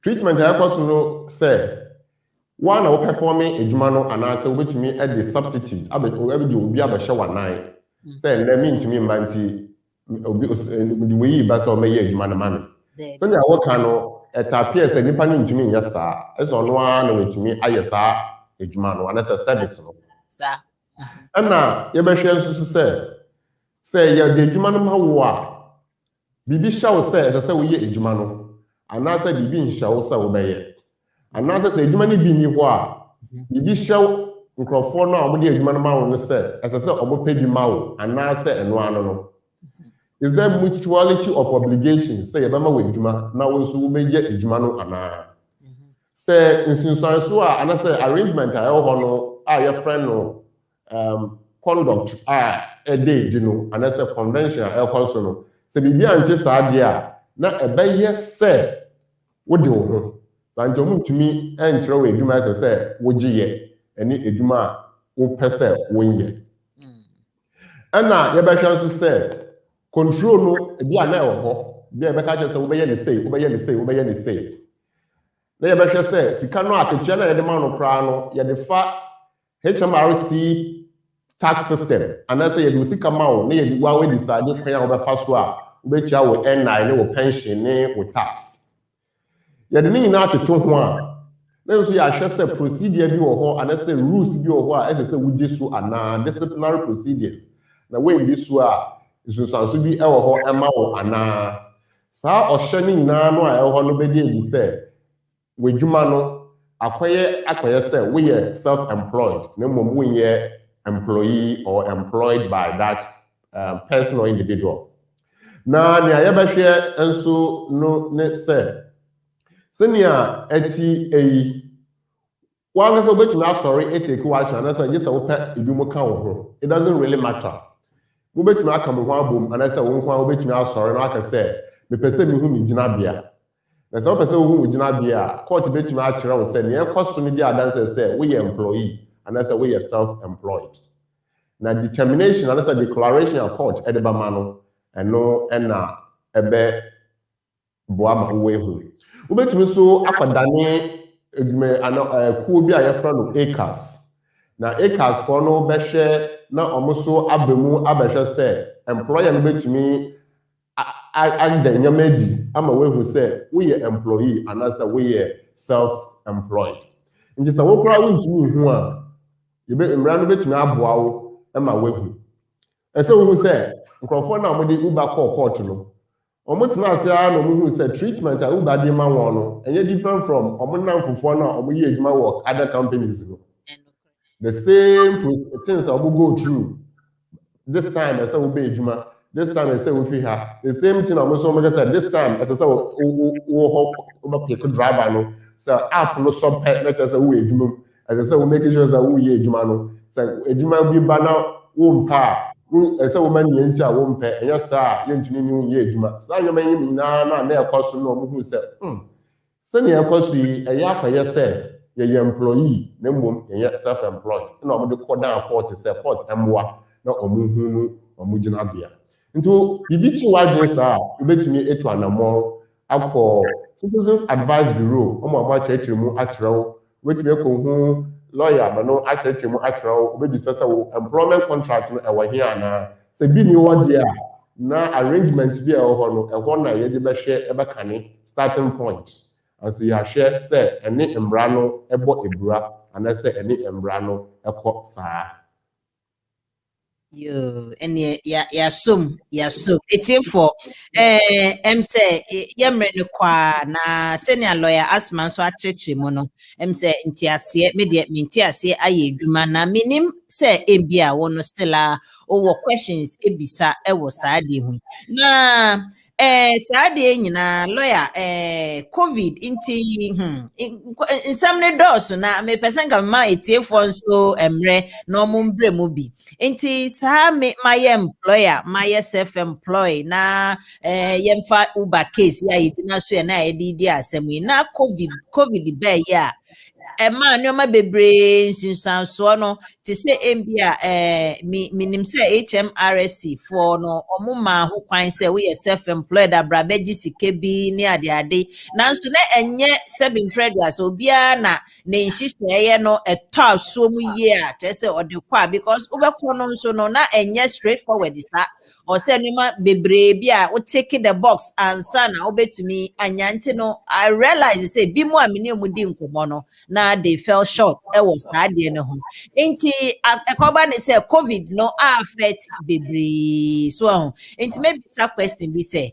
Treatment a ɛkɔ so no say one a performing adwuma no anaasɛ wobɛtumi ɛde substitute abɛde obi abɛhyɛ wanan sɛ nnɛ mentumi mma nti obi de wei ba sɛ ɔmɛyɛ adwuma no ma me sɛnea wɔka no ɛtapia sɛ nnipa no ntumi nyɛ saa ɛsɛ ɔno ara na wɔtumi ayɛ saa adwuma no anaasɛ service no ɛna yɛbɛhwɛ nso so sɛ yɛde adwuma no ma wo a biribi hyɛ wo sɛ ɛsɛ sɛ woyɛ adwuma no anaasɛ biribi nhyɛ wo sɛ wobɛyɛ anaasɛ sɛ adwuma no bi nni hɔ a biribi hyɛ nkurɔfoɔ no a wɔde adwuma no ma wo no sɛ ɛsɛ sɛ ɔmopɛ bi ma wo anaasɛ ɛno ano no is there mutuality of obligation sɛ yɛbɛma wo adwuma na wo nso wobɛgye adwuma no anaa sɛ nsunsuanso a anaasɛ arrangement a ɛwɔ hɔ no a yɛfrɛ no conduct a ɛde di no anaasɛ convention a ɛkɔ so no sɛ biribi ante saa deɛ a na ɛbɛyɛ sɛ wode wo ho santi omu ntumi enkyerɛ wo adwuma ɛsɛ sɛ wogye yɛ ɛne adwuma a wopɛ sɛ wonyɛ ɛna yɛbɛhwɛ nso sɛ control no ebi a na ɛwɔ hɔ bi a yɛbɛka kyerɛ sɛ wobɛyɛ ne sei wobɛyɛ ne sei na yɛbɛhwɛ sɛ sika no akatua na yɛde ma no koraa no yɛde fa HMRC tax system anaasɛ yɛde wo sika ma wo na yɛde wo awɛ decide kwan a wobɛfa so a wobɛtua wo NI ne wo pension ne wo tax yɛde ne nyinaa atoto ho a na nso yɛahwɛ sɛ procedure bi wɔ hɔ anaasɛ rules bi wɔ hɔ a ɛsɛ sɛ wogye so anaa disciplinary procedures na wɔndi so a nsunsuanso bi ɛwɔ hɔ ɛma wo anaa saa ɔhyɛ ne nyinaa no a ɛwɔ hɔ no bɛdi adi sɛ w'adwuma no akɔyɛ sɛ woyɛ self-employed na mmom wonyɛ employee or employed by that person or individual na nea yɛbɛhwɛ nso no ne sɛ sɛnea ɛti eyi wankasa wobɛtumi asɔre etake wahyɛ anaasɛ gye sɛ wopɛ ebi mu ka wo ho it doesn't really matter wobɛtumi aka mo ho abom anaasɛ wo nko a wobɛtumi asɔre na aka sɛ mepɛ sɛ mehu me gyinabea na sɛ wopɛ sɛ wohu wo gyinabea a court bɛtumi akyerɛ wo sɛ nea ɛkɔ so no di adansɛ sɛ woyɛ employee anaasɛ woyɛ self-employed na determination anaasɛ declaration a court ɛde bɛma no ɛno ɛna ɛbɛ boa ma wo ehu wobɛtumi so akɔdane kuo bi a yɛfrɛ no acres na acres for no bɛhwɛ na ɔmo so aba mu abɛhwɛ sɛ employer no bɛtumi ada nneɛma adi ama woehu sɛ woyɛ employee anaasɛ woyɛ self-employed nti sɛ wokora wontumi hu a mmara no bɛtumi aboa wo ma woehu ɛsɛ wohu sɛ nkurɔfoɔ no a wɔde uber kɔɔ court no ɔmo tena ase ara na ɔmo hu sɛ treatment a uber de ma wɔn no ɛnyɛ different from ɔmo nam fofoɔ no a ɔmo yɛ adwuma wɔ other companies no the same things a ɔmo go through this time ɛsɛ wo bɛ adwuma this time ɛsɛ wo fi ha the same thing a ɔmo so ɔmo kɛ sɛ this time ɛsɛ sɛ wo hɔ ɔmo pick driver no sɛ app no sɔ pɛ na kyerɛ sɛ wo yɛ adwuma mu ɛsɛ sɛ wo make sure sɛ wo yɛ adwuma no sɛ adwuma bi ba na wo mpa a ɛsɛ wo ma ne yɛn a wo mpɛ ɛnyɛ saa a yɛntumi ne wo yɛ adwuma saa nneɛma yi nyinaa na ɛkɔ so no ɔmo hu sɛ sɛnea ɛkɔ so yi ɛyɛ akɔyɛ sɛ yɛyɛ employee na mmom yɛyɛ self-employed na ɔmo de kɔ down court sɛ court ɛmmoa na ɔmo hu no ɔmo gyinabea nti biribi kyi wadwen saa a wobɛtumi etu anammɔn akɔ citizens advice bureau ɔmo akyerɛkyerɛ mu akyerɛ wo wobɛtumi akɔ hu lawyer but no actually mu atro be say employment contract no e wo here na say bi ni wo dia na arrangement bi e ho no e ho na ye de be hwe e be kane starting point as you share say any embra no ebo ebura and say any embra no ekọ saa. Yo, and ya sum. It's for say yamre no kwa na senior lawyer Asmah so atwetwe mu no say ntiase me de ntiase aye dwuma na minim say ebia wo no still over questions ebisa e wo saade hu na saade nyina lawyer COVID inti nsam ne dos na me person ga ma etiefo nso emre na omumbre mu bi inti sa me my employer my self-employed na yemfa Uber case ya yidina so na edidi asem na COVID be ya ma nyoma bebre nsinsanso no ti se mbia minim se HMRC for no omuma ho kwan se we self-employed abrabeji sike bi ni ade nanso na enye 7 traders obia na nhihye no eto so mu ye a tese odekwa because ubekọ no nso no na enye straightforward isa or say nima bebre bi a o take the box ansa na obetumi anyante no I realize say bi mu amini mu di nkomo no na they fell short e was na de no ho enti ekoba ne say COVID no affect bebre so enti maybe some question be say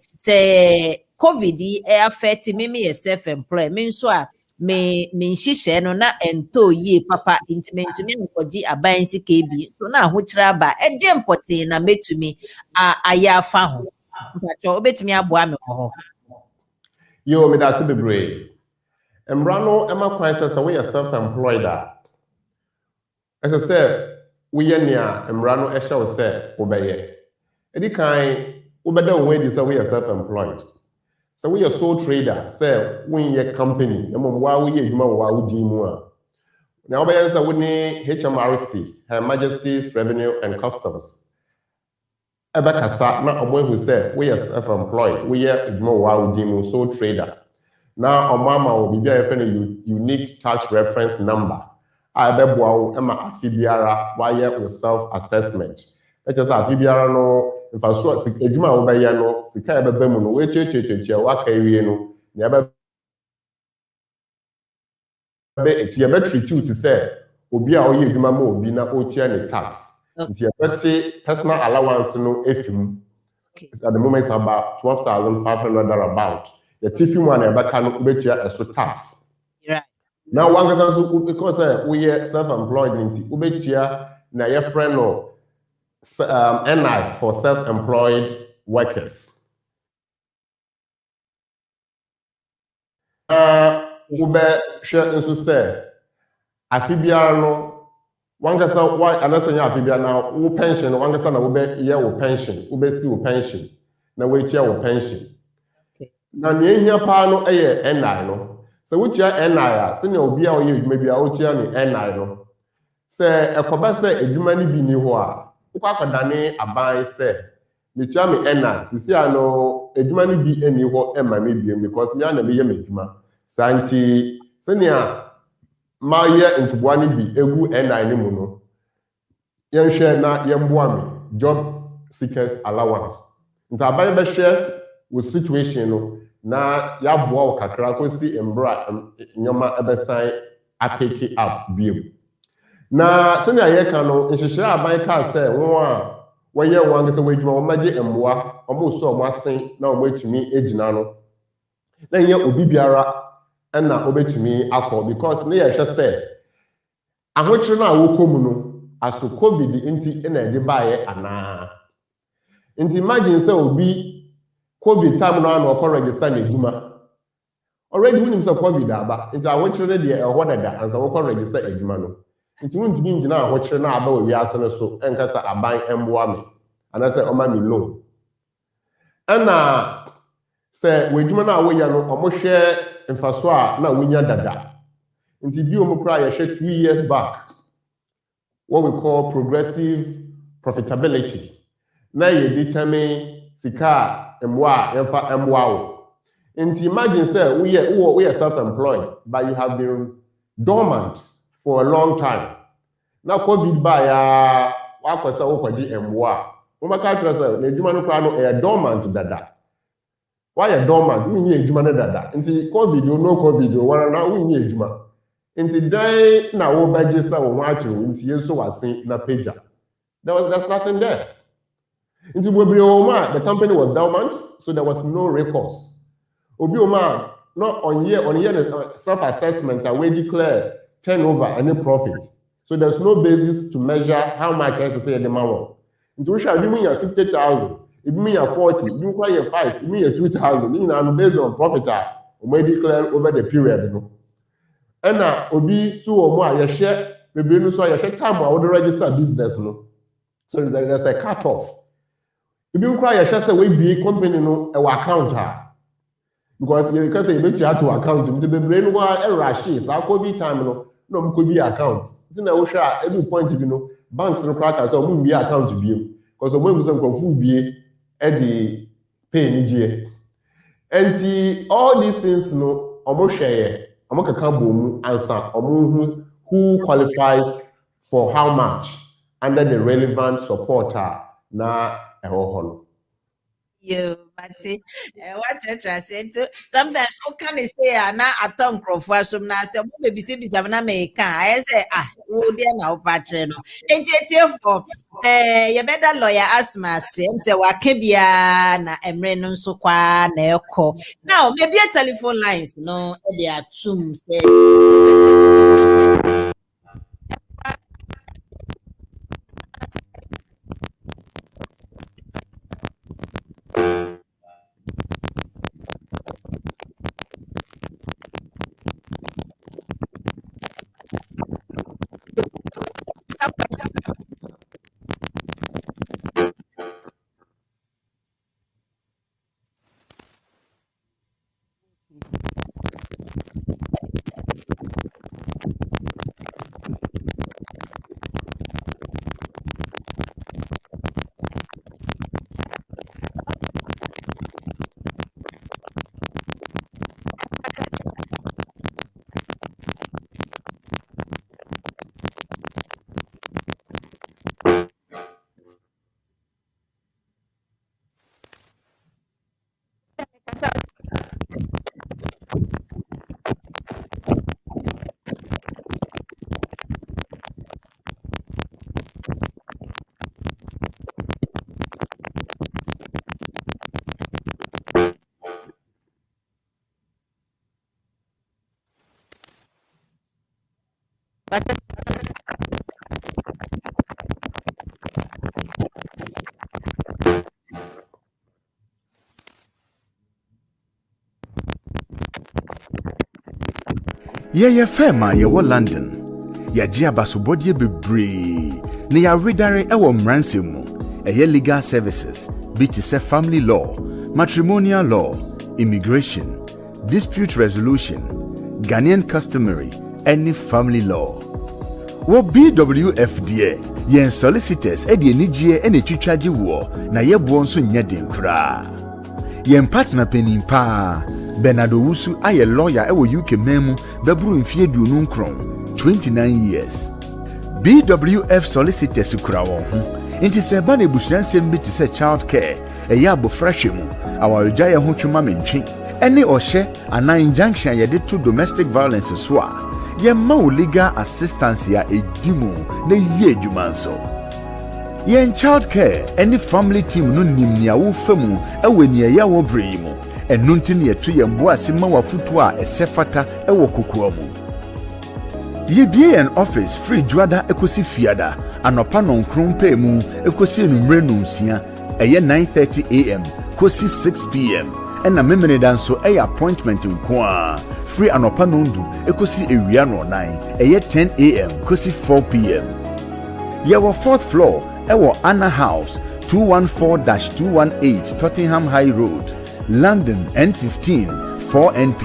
COVID e affect me self-employed me so a me nhihye no na ento ye papa intimate me nkoji aban sika bi so na ho kira ba e de important na metumi aya fa ho mpacho obetumi aboa me ho yo me da se bebre embrano ema kwan se we self-employed as I say we ye nia embrano e hye wo se obeye edi kan obeda wo di se we self-employed. So we are sole trader, say when your company, why we now by answer we need HMRC, Her Majesty's Revenue and Customs. Ebekasa na omo who say we are self-employed, we are sole trader. Now Omama will be there for a unique tax reference number. I bebo ema afibiara why self-assessment. Let us afibiara no if I saw ejuma obaya no sika ebebe mu no we chechecheche waka ewie no na ebe e be treat you to say obi a oye ejuma ma obi na o tia ne tax nti ebeti personal allowance no efim at the moment about $12,500 about the tifim one ebe ka no obetia eso tax right now one can so because we are self-employed nti obetia na your friend no NI for self-employed workers. Ube share nso say afibiara no wangasa why anasa nya afibiara na wo pension wangasa na ube ye wo pension ube si wo pension na we tia wo pension na ne hia pa no eye NI no so wo tia NI a se ne obi a oye edwuma bi a wo tia ne NI no se ekoba se edwuma ni bi ni ho a ukwakodane aban se metua me ena sisi ano edwuma no bi eni ho ema me biem because me na me ye medwuma santi senia ma ye ntuboa no bi egu ena ni mu no yenhwe na yemboa me job seekers allowance nta aban be share with situation no na ya boa o kakra kosi embra nyoma ebesan apeke up biem na senia ye ka no nhihye aban ka se won a woye wan se wadwuma wo magye emboa omo so omo asen na omo atumi egina no na ye obi biara na obetumi akọ because ne ye hwe se ahokyere na awokomu no aso COVID inti na ede baaye ana inti imagine se obi COVID time no na okọ register na edwuma already when himself COVID aba inti ahokyere de ehọ dada ansa okọ register edwuma no nti won tumi ngina ahokyere na aba wi asene so enkasa aban emboa me anase oma mi loan ana se wedwuma na awoya no omohwe mfaso a na wonya dada nti bi omo kra ya hwe 2 years back what we call progressive profitability na ye determine sika emwa emfa emwa wo nti imagine say we are self-employed but you have been dormant for a long time. Now COVID by wakwasa okwaji emwa. Umaka tell say na edwuma no kra no e dormant dada. Why a dormant? We need edwuma no dada. Nti COVID you no COVID you wana na we need edwuma. Nti dai na wo register wo watching nti yeso wasen na pager. There's nothing there. Nti we the company was dormant, so there was no recourse. Obi Oma not on year self-assessment and we declare turnover and profit. So there's no basis to measure how much I say the man. Into which I mean 50,000, it mean 40, it mean 5, it mean 2,000. You know, based on profit, we declare over the period. And now Obi so more you share maybe no so you share time I would register business no. So there's a cut off. If you cry you share say we be company no our account. Because you can say you have to account the brain wa rush is that COVID time no could be account. It's na wo share every point you know banks no crack so we be account to be because when we say confu be e dey pay ni je. And all these things no omo share omo kaka bomu answer omo who qualifies for how much under the relevant supporter na eho. You, but what I said, sometimes how can I say, na a tongue crop some na say, maybe see, na make I say, oh, dear, now, patron. And yet, for you better lawyer Asmah say, Wakebia, na Emrenon so qua, neoko. Now, maybe a telephone lines, no, they are tombs. Ye fema ye wo London. Ya ji abasobodie bebre. Ne ya redare ewo mranse mu. Eye legal services, be to say family law, matrimonial law, immigration, dispute resolution, Ghanaian customary, any family law. Wo BWFDA, yen solicitors edi enijie ene twitwaje wo na ye bo nso nya den kra. Yen partner penimpa Bernardo Wusu aye lawyer ewo UK memu bebru mfie duonu nkron 29 years. BWF solicitors kura won ho. Inti se ba na ebusuansem bi ti se child care eya abofrahwe mu awarja ye ho twuma mentwe ene ohye ana injunction ye de to domestic violence so a ye ma legal assistance ya edimu na ye adwuma nso. Yen child care any family team no nimnia wo famu eweni ya wo brei mu enu ntini yetu ye mbo asima wafutu a esefata ewo kokoa mu. Ye bie an office free juada ekosi fiada anopa nonkron pe mu ekosi enumre nunsia eye 9:30 am kosi 6 pm ena memene danso eye appointment nko free anopa nondu ekosi ewia no 9 eye 10 am kosi 4 pm. Ye wo 4th floor ewo Anna House 214-218 Tottenham High Road, London N15 4NP.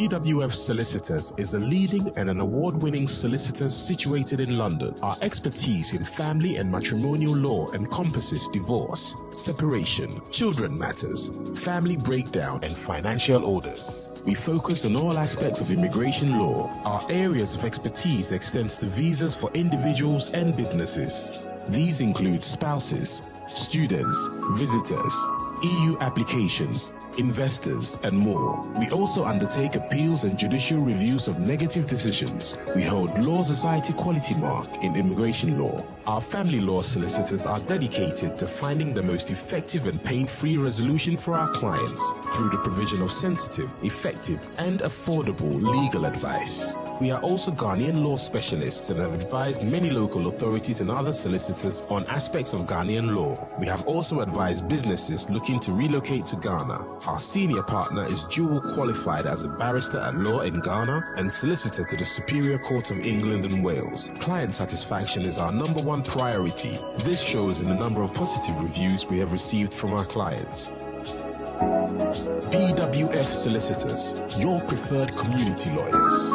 BWF Solicitors is a leading and an award-winning solicitor situated in London. Our expertise in family and matrimonial law encompasses divorce, separation, children matters, family breakdown, and financial orders. We focus on all aspects of immigration law. Our areas of expertise extends to visas for individuals and businesses. These include spouses, students, visitors, EU applications, investors, and more. We also undertake appeals and judicial reviews of negative decisions. We hold Law Society Quality Mark in immigration law. Our family law solicitors are dedicated to finding the most effective and pain-free resolution for our clients through the provision of sensitive, effective, and affordable legal advice. We are also Ghanaian law specialists and have advised many local authorities and other solicitors on aspects of Ghanaian law. We have also advised businesses looking to relocate to Ghana. Our senior partner is dual qualified as a barrister at law in Ghana and solicitor to the Superior Court of England and Wales. Client satisfaction is our number one priority. This shows in the number of positive reviews we have received from our clients. BWF Solicitors, your preferred community lawyers.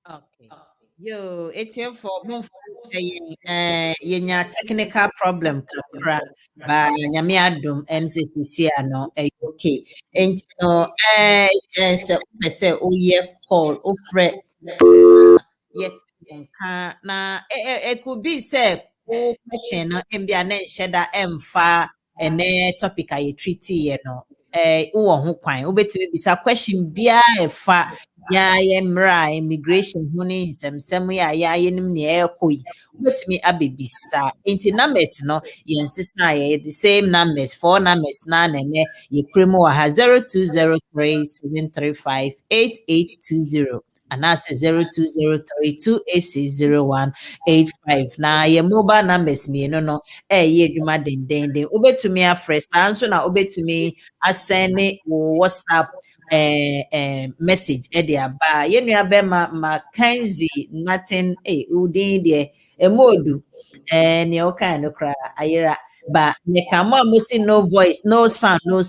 Okay. Yo, it's here for move yenya technical problem kakra ba nyame adom MCC ano okay. And no se oye call ofre yet na it could be say o question no mbia na nhyeda emfa ene topic aye treaty no wo ho kwan obetimi bisa question bia efa ya mra immigration ho ne nsɛmsɛm ya yenim ne ekoi obetimi abebisa enti numbers no yensisa ya the same numbers four numbers na ne ye kremo wa ha 0203735820 and that's 020328600185. Na your mobile numbers me no ye adwuma den obetumi afresh anso na obetumi asend WhatsApp message de aba ye nua be Mackenzie nothing udin de emodu ne o kan no kra ayera but me come on see no voice no sound no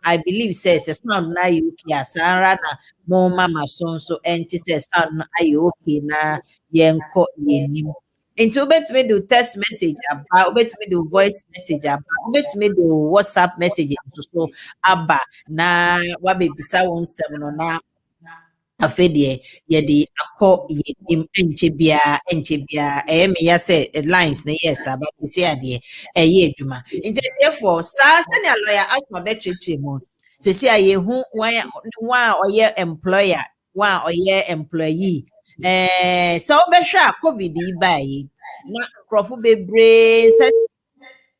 I believe says sound na you asara na mo mama so enti says sound na you okay na yenko yenim enti obetumi do text message aba obetumi do voice message aba obetumi do WhatsApp message so aba na wabebisa won sem no na afedie yedi akọ yedim enchebia me ya say lines na yes aba isi ade ye adwuma enti for sa senior lawyer Asmah betretre mu sesi aye hu wan oye employer wan oye employee so obehwa covid bai na krofo bebre se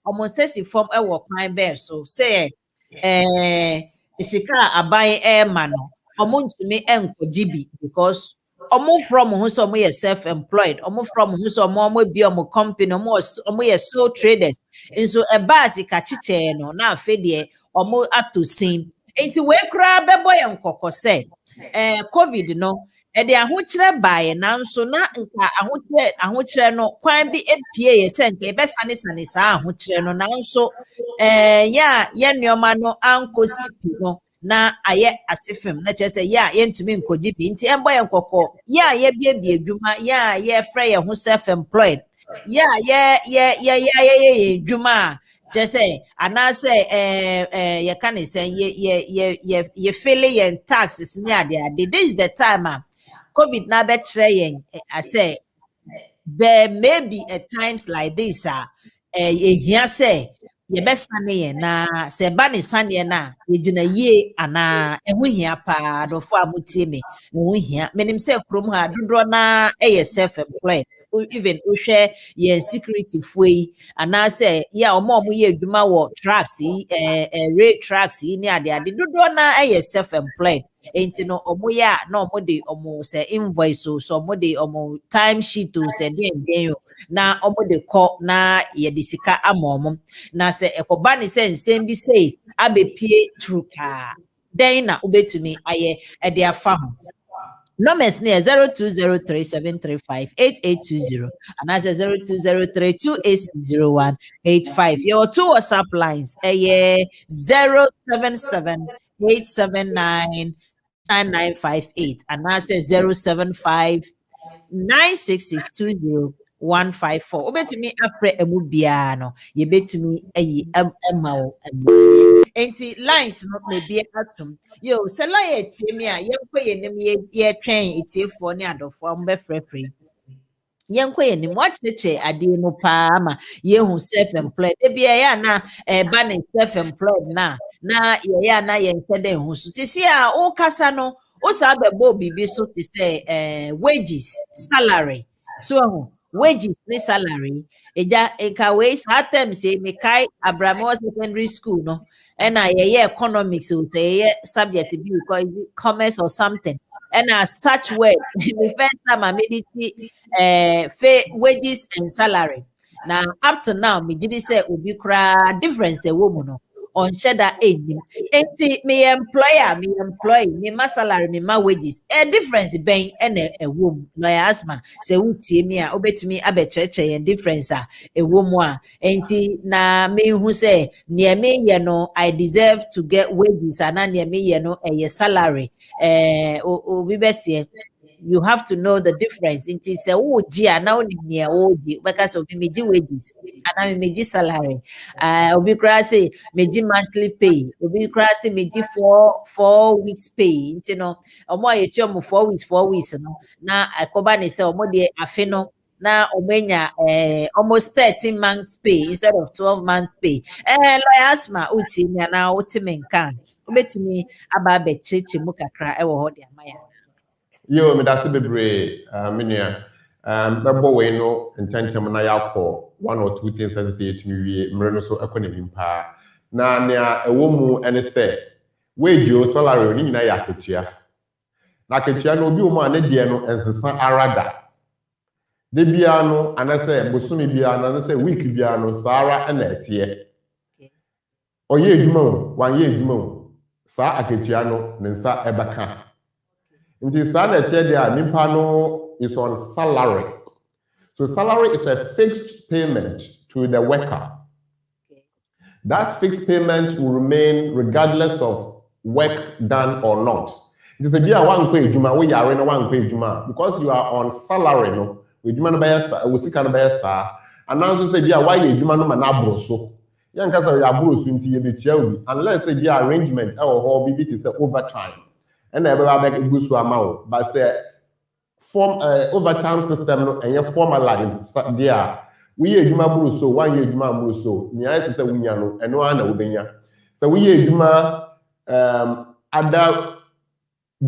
omosesi form ewo kwan be so say isika aban ma no omontumi enkogibi because omo from who so mo self employed omo from who so mo bi omo company omo ye sole traders nso eba sika chiche no na afedie omo atosin enti we kra bebo ye nkokọ say covid no de ahokyere baaye nanso na nka ahokyere no kwan bi epie ye se nka ebesane sane sa ahokyere no nanso ya nneoma no ankosipi no na aye asifim na chese ya yentumi nkogibi nti embo ye nkokọ ya ye bie adwuma ya ye frɛ ye ho self employed ya ye adwuma chese anase ye kan say ye feel ye taxes ni ade this is the time COVID na betre yen I say there may be at times like this here say ye besane ye na se ba ne sane na ye gina ye ana ehu hia pa do fo amutie me ehu hia menim se krom ha dodro na self employed even uhwe ye security foi ana say ya omo ye adwuma wo trucks rail trucks ni ade dodro na self employed enti no omo ya na omo de omo se invoice so omo de omo time sheet se den na omo de ko na ye de sika ama omo na se ekoba ne se nsem bi sei abepie true ka then na ubetumi aye e de afa ho. Numbers near 0203-735-8820 and that's 0203-280-185. Your two WhatsApp lines 077-879-9958 and that's 075-966-20154. Obetumi afre emu bia no ye betumi ayi emma wo. Enti lines no may be atum. Yo, sell it to me. You pay him ye train it's here for near the form be free. Yenko ni mwacheche adi mu pa ama yehu self-employed ebia ya na ba self-employed na ye ya na ye nkede hu so sisi a o kasa no o sa bebo bibi so te say wages salary so wages ni salary eja eka we sa term say me kai Abramo secondary school no na ye economics so say subject be because commerce or something and as such words the first time I made it wages and salary. Now up to now me did say ubi kra difference a woman on sheda enim. Enti me employer, me employee, me ma salary, me ma wages. A difference ben and a woman. Lawyer Asmah say uti me a obetumi abecheche and difference a woman. Enti na me who say near me ye no I deserve to get wages and near me ye no a salary. Obi besi you have to know the difference. It is a OG and now near OG because of me wages and I me salary. Obi say me monthly pay. Obi say me 4 weeks pay. You know, omo ye 4 weeks, 4 weeks. No, na akoba ne say omo de afeno. Na omenya almost 13 months pay instead of 12 months pay. Lawyer Asmah uti me na uti menkan. Obetumi aba be cheche mu kakra e wo ho de amaya. Yo, me that's bebre minia mebo we no nchanchem na yakọ 1 or 2 things as say to me wie mre no so economy pa na nea ewo mu ene say wage o salary ni nyina ya ketua na ketua no obi o mu ane de no ensesa arada de bia no anase bosumi bia no anase week bia no sara na etie oye edwuma o wan ye edwuma o sa aketua no ne nsa ebaka. Nti sa na etie dia nipa no is on salary. So salary is a fixed payment to the worker. That fixed payment will remain regardless of work done or not. It is a bia wan kwa edwuma we yare no wan kwa edwuma because you are on salary no edwuma no be sa we sika no be sa ananso say bia why edwuma no ma na abro so yan ka say abro so nti ye betua obi unless say bia arrangement e wo ho bi ti say overtime and everybody back go so amount but say form overtime system no and you formalize there we edwuma bro so one year edwuma bro so ni I say wunya no eno ana wo benya so we edwuma other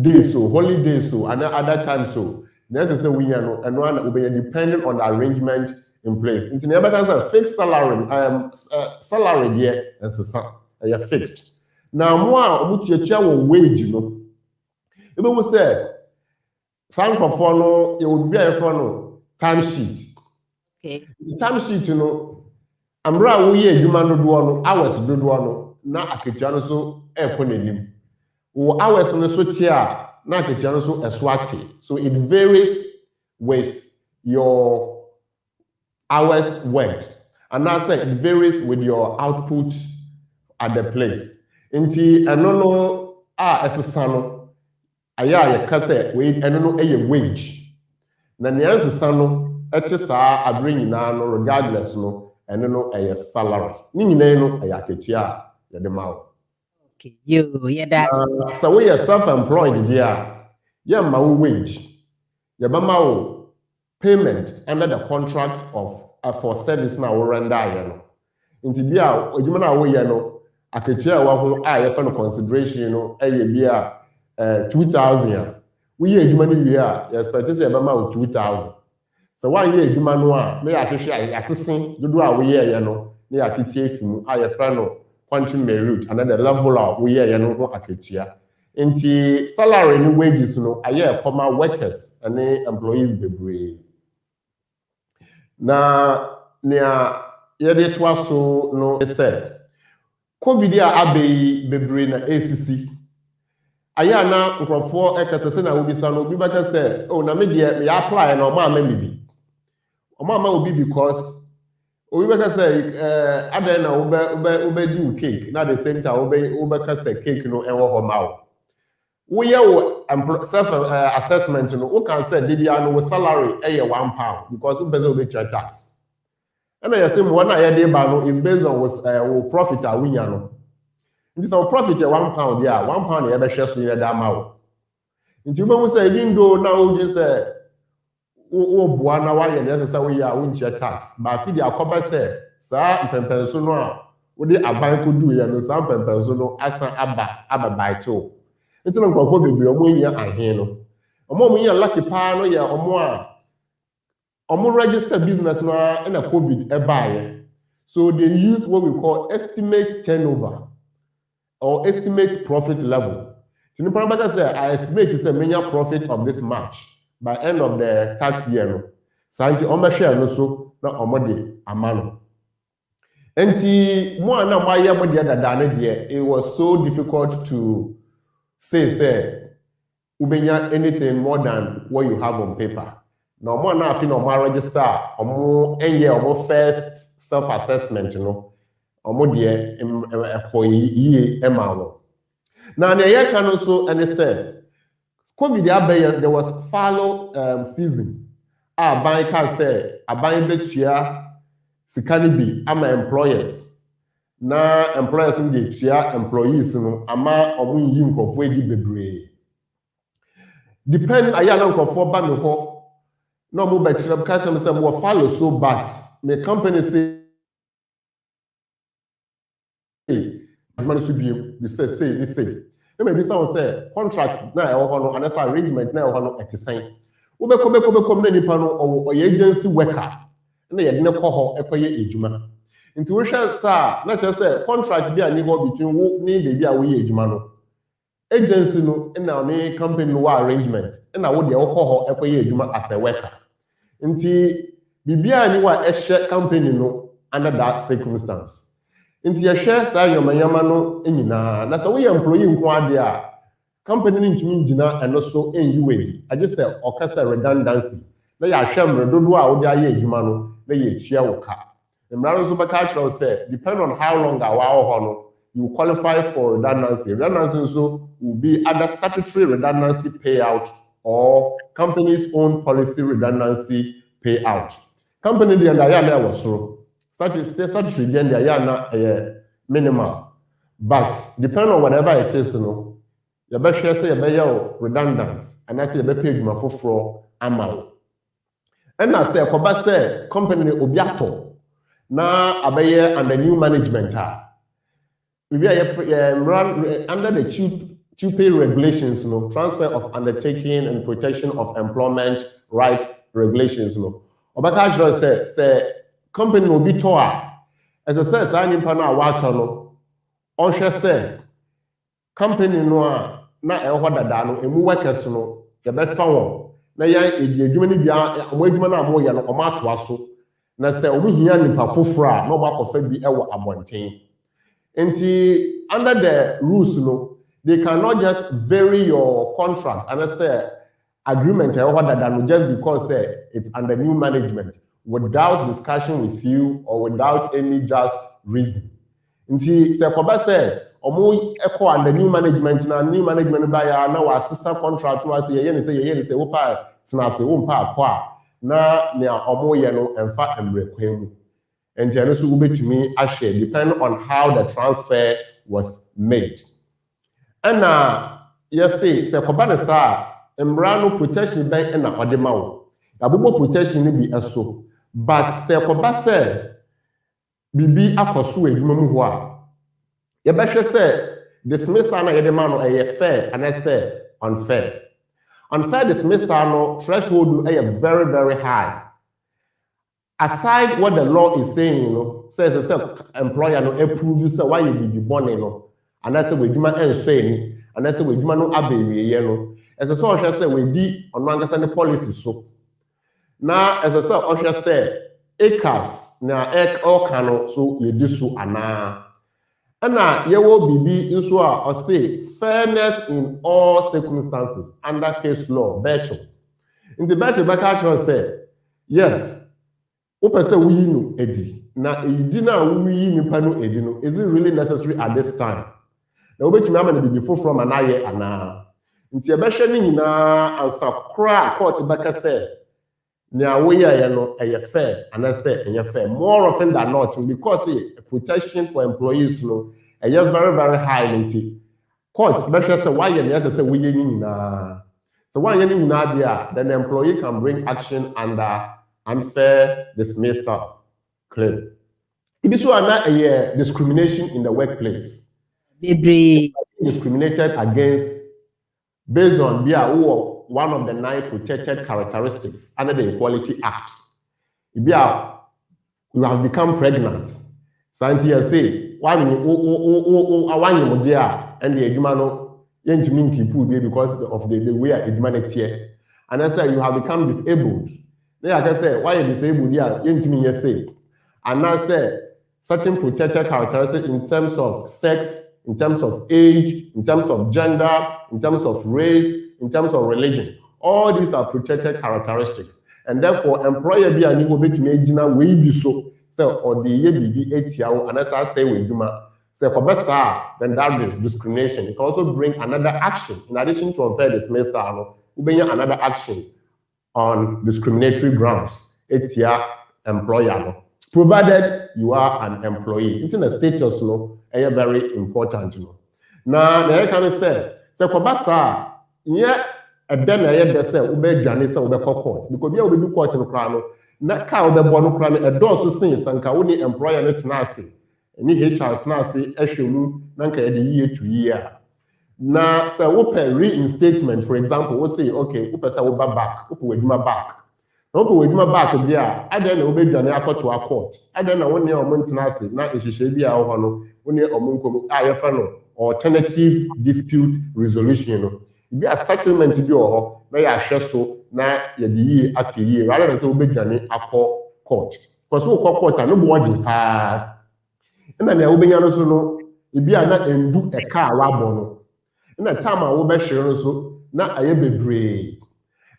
days so holidays so and other times so next say wunya no eno ana wo benya depending on the arrangement in place into never can say fixed salary salary there and so you fixed now more obutuatua wo wage no ebe we say francophone no you would be a no time sheet. Okay. The time sheet no amra wo ye adwuma no do no hours do no na aketua no so e ko nanim. Wo hours no so tia na aketua no so eso ate. So it varies with your hours worked. And I say it varies with your output at the place. Inti eno no esesa no aya ye ka say we eno no eye wage na ne ansesa no ete saa abre nyina no regardless no eno no eye salary ni nyina no eye aketua ye de mawo. Okay, you yeah that's so we are self-employed there ye ma wo wage ye ba ma wo payment under the contract of for service na wo render ye no nti bia odwuma na wo ye no aketua wa ho ye fa no consideration no eye bia 2000 we ye adwuma no wie a you expect say eba ma 2000 so one year adwuma no a me ya hwehwe asesen dodo a we ye no me ya tete afimu a ye fra no quantum merit and then the level of we ye no ho aketua nti salary no wages no aye former workers and employees bebre na nea ye de to aso no say covid a abeyi bebre na ACC aya na nkrofo ekese na obi sa no obi baka say oh na me de me apply na o ma ma me bi o ma ma obi because obi baka say adan na obe do cake na the same time obe ka say cake no enwo ho ma o wo ye wo self assessment no wo can say debia no wo salary £1 because wo person obe charge tax and I say mo na ye dey ba no is based on wo profit a winya no. This our profit £1 there, £1 you share so that amount. Into you say even though now just say buana why you necessary we are won't share tax, but if you cover say sir pempenso no we dey aban ko do ya no sam pempenso no asan aba by to. Into no go bebre omo yin ahen no. Omo yin lucky pa no ya omo register business no na COVID e buy. So they use what we call estimate turnover or estimate profit level. So the parameter say I estimate is a major profit of this March by end of the tax year. So I am share no so na omode amano. Enti mo na ma ye mo de dada ne it was so difficult to say ubenya anything more than what you have on paper. Now mo na afi no ma register omo enye omo first self assessment no. Omodie ekoyi emawo. Now the year can also and they said COVID there was fallow season. Bank can say aban betua sikani bi ama employers. Na employers in tua employees no ama omu yi nkofo edi bebre. Depend aya na nkofo ba me ho. No mo be kire ka say mo follow so bad. The company say man should be you say maybe someone say contract na e ho no and arrangement na e ho no etisan wo be kom na nipa no o agency worker na ye de ko ho ekoye ejuma nti wo hwe sa na tell say contract bi ani ho between wo ni de bi a wo ye ejuma no agency no na ni company no arrangement na wo de wo ko ho ekoye ejuma as a worker nti bibia ni wa ehye company no under that circumstance. Inti ya share sa yoma no enyina na sa we employee nko ade a company ni ntumi ngina eno so enyi we I just say okasa redundancy na ya hwem redodo a wo de aye adwuma no na ye tua wo ka emra so baka actual say depend on how long awa ho no you qualify for redundancy so will be either statutory redundancy payout or company's own policy redundancy payout company the under ya na was so statutory again they are not minimal, but depending on whatever it is, you better say you better redundant, and I say you better pay my for amount. And I say, Koba say company obiato na abaye under new management we run under the two pay regulations, transfer of undertaking and protection of employment rights regulations, Obaka say. Company will be toa as I said sa nimpa na wato no on hwe say company no na e ho dada no emu workers no ye befa won na ya edwuma ni bia omo edwuma na mo ye no omo atoa so na say omo hia nimpa fofora na omo akofa bi e wo abonten enti under the rules no they cannot just vary your contract and say agreement e ho dada no just because it's under new management without discussion with you or without any just reason. Nti se koba say omo eko under new management ba ya na wa assistant contract wa say ye ne say wo pa tina say wo pa akwa na ne omo ye no emfa emrekwan mu. And no so ubetumi ahye depend on how the transfer was made. And yes say koba ne sa emra no protection ben na odema wo. Abubo protection ni bi eso. But say koba say bibi akoso adwuma mu ho a ye behwe say dismissal na ye de ma no fair and I say unfair dismissal no threshold is very very high aside what the law is saying says employer no approve say why you be born and I say we adwuma enso ani and I say we adwuma no abewie ye no as so hwe say we di ono angasa ne policy so. Now, as I said, Osha said, ACAS, now all cano so ye do so ana. Ana yewo bibi nso a or say fairness in all circumstances under case law virtue. In the virtue back say yes, open say we no edi na edi na we nipa no edi no is it really necessary at this time? Na obetumi ama na bibi from anaye ana. Nti ebehwe ni nyina ansa kra court baka say na we ya no fair and say fair more often than not because protection for employees no very very high nti court better say why you say we ni nyina so why you ni nyina there then the employee can bring action under unfair dismissal claim. It is a discrimination in the workplace. Discriminated against based on one of the 9 protected characteristics under the Equality Act. If you have become pregnant, scientists say, why and the Edumano people because of the way humanity. And I say you have become disabled. Then I can say, why you disabled? Yeah, say. And I say certain protected characteristics in terms of sex, in terms of age, in terms of gender, in terms of race, in terms of religion. All these are protected characteristics. And therefore, employer be an able to make dinner way be so or the year be 8 years, and as I say with Duma. So for better, then that is discrimination. It can also bring another action in addition to unfair dismissal, another action on discriminatory grounds. 8 year employer. Provided you are an employee. It's in a status no, very important. Now, I can say, so for better, yeah. And then I had to say, Ube Janice Ube court. Because we will do court in Crano. Na ka Ube Bono Crano, a door so since, and Kauni employer net nasi. Any HR nasi, Eshunu, Nanka year to year. Now, say, Upe reinstatement, for example, we'll say, okay, Upe say, Uba back, Upe Weduma back. Upe Weduma back, yeah, I then Ube Janice to a court. I then one year or month nasi, not if she should be our one, 1 year or month, alternative dispute resolution. If you have settlement to do, may I share so now ye after year rather than so big journey a court. Because we court and nobody and then there will be also no if you are not and do a car wabono. In the time I will be sure so now I be brave.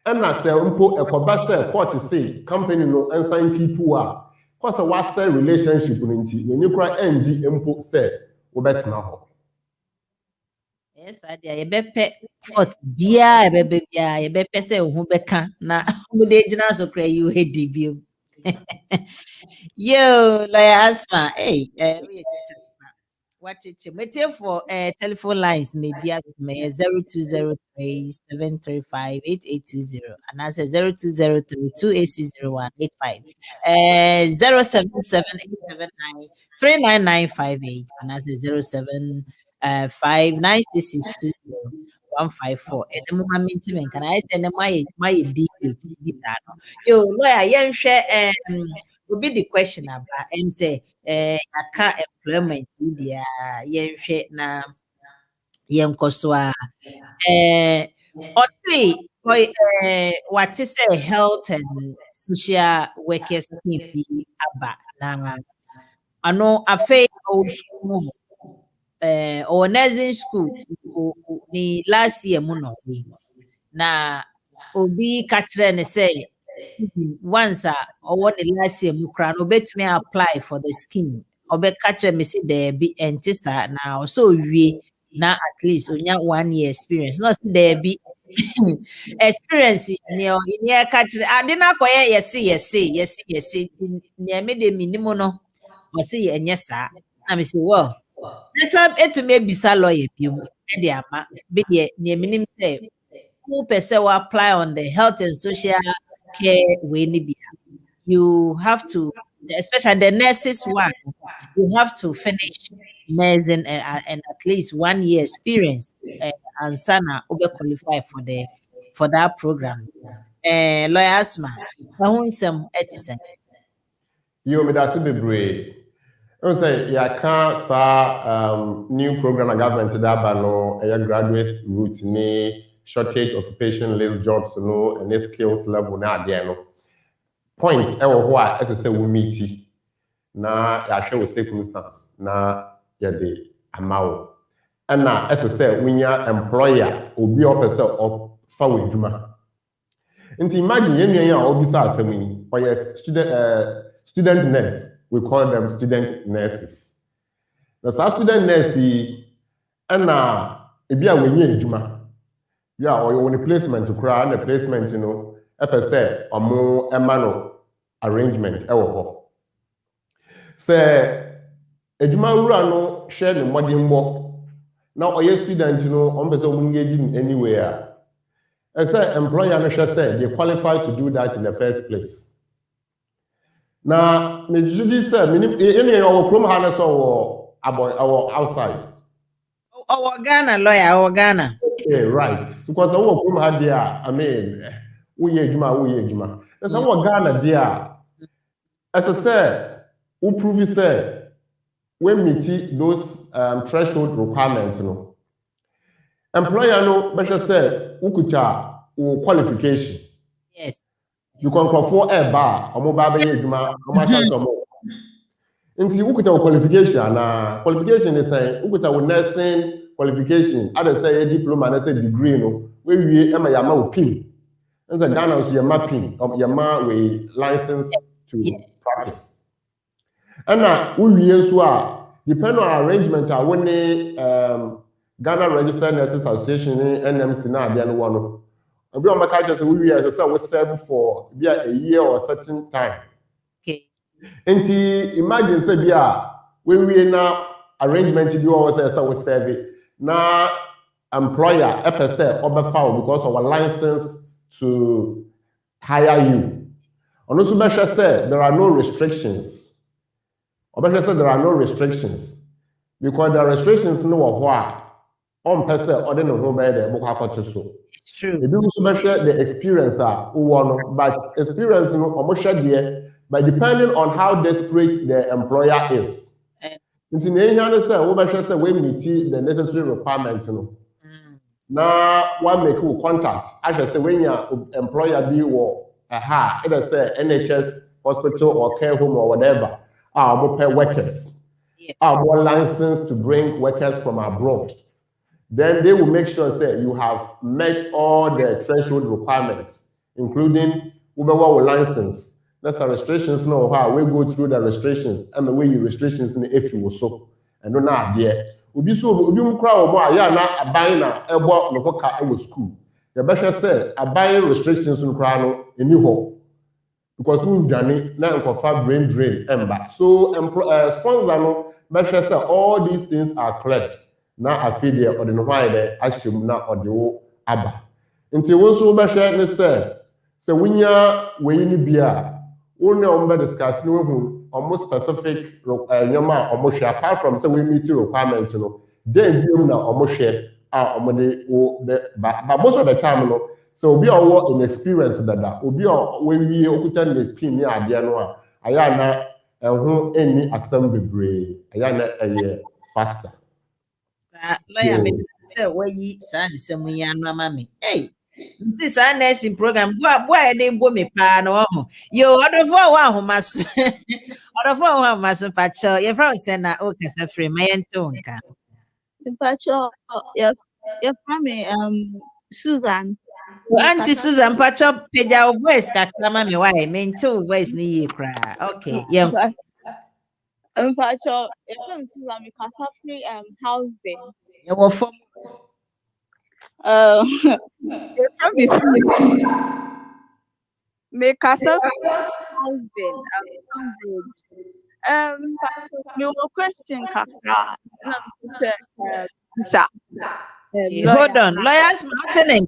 And I say umpo a cobasa court to say company no and sign people are because a was say relationship when you cry NG umpo say we bet now. Yes, I did. You better fort dear, you better say who beka na who de jina so cry you hate debut. Yo, Lawyer Asmah, hey, what you material for telephone lines maybe at me 0203 735 8820 and I say 0203 2860185 077 39958 and I say 07 596620154 and the moment can I send my deal yo lawyer yen share will be the question about say aka employment dia yen hwe na yen koso a o say what is health and social workers scheme aba na ano afa old school or nursing school ni last year mu no na obi ka kire ne say once or the last year mu kra no betumi apply for the scheme obe ka kire me say there be entisa na so wie na at least onya 1 year experience no say there be experience ni ka kire ade na koye yes ni me de minimum no o say enye sa na me say well this up to me bisa lawyer biom e de ama be de ni minim say who person will apply on the health and social care way you have to, especially the nurses one, you have to finish nursing and at least 1 year experience and sana over qualify for that program. Lawyer Asmah, some etiquette. You may that's be brave. I say ya can't new program government that no a graduate route ni shortage occupation list jobs no and skills level na there no point e wo ho a say we meet na ya hwe we circumstance na ya dey amao. And now, as I say, when your employer will be opposite of forward juma. And imagine you all this as or your student nurse, we call them student nurses. The student nurse, and now if you are when you juma, yeah, or you want a placement to cry and a placement, you know, say or more emano arrangement. Say, a juma no share the modern work. Now, a student, you know, on the engaging anywhere. As an employer, I should say, they qualify to do that in the first place. Now, me just say, any our Chrome harness or our outside. Our Ghana lawyer, our Ghana. Okay, right. Because our Chrome had there, I mean, we juma. That's our Ghana there. As I said, who prove it said, when meet those threshold requirements, you know. Employer no better say ukucha qualification. Yes. You can call for a bar or mobile juma or Inti ukucha qualification na qualification is saying ukucha with nursing qualification. Others say a diploma and say degree no. Where we am yama pin. And the Ghana so yama pin yama we license to practice. And now we so depend on arrangement when Ghana Registered Nurses Association NMC na dia no wono. Obi on make just we as say we serve for be a year or a certain time. Okay. Enti imagine say bia we na arrangement bi o say we serve na employer say obefa because of our license to hire you. Ono so be say there are no restrictions. Obe say there are no restrictions because the restrictions no were on person or no home by the book so. It's true. If you share the experience but experience no share there, but depending on how desperate the employer is. Into the understand say we meet the necessary requirements no. Now one make you contact. I should say when your employer be either say NHS hospital or care home or whatever, more pay workers. Yes. Are more licensed to bring workers from abroad. Then they will make sure that you have met all the threshold requirements, including Uber license. That's the restrictions now. How we go through the restrictions and the way you restrictions in if you so and don't know there. Ubi so ubi crowd more ya na aban na ebo no ka e school. The best say aban restrictions no crowd no eni ho. Because we dwane na enkofa brain drain emba. So sponsor no best say all these things are cleared. Na afide or the no why the ashim na or the wo aba. Nti wo so be hwe ne say wunya we ni bia wo na o be discuss no hu almost specific nyoma o mo hwe apart from say we meet requirement no then biom na o mo hwe o mo de wo but most of the time no so obi owo in experience dada obi o we wie okuta ne pin ni ade no a aya na ehun eni asem bebre aya na eye faster. Lawyer me say we san semu ya no amame. Hey, this nursing program boy dey bo me pa no ho. Yo order for one homas. Order for one homas pacho. Your friend say na o kasa free my ento nka. Pacho, your family Susan. Auntie Susan pacho peja voice kakra ma me why me ento voice ni ye kra. Okay, yeah. Pacho, your family Susan me kasa free house day. You were from your family Susan me kasa free house day. Me will question kakra. Sir. Hold on, lawyers mountain.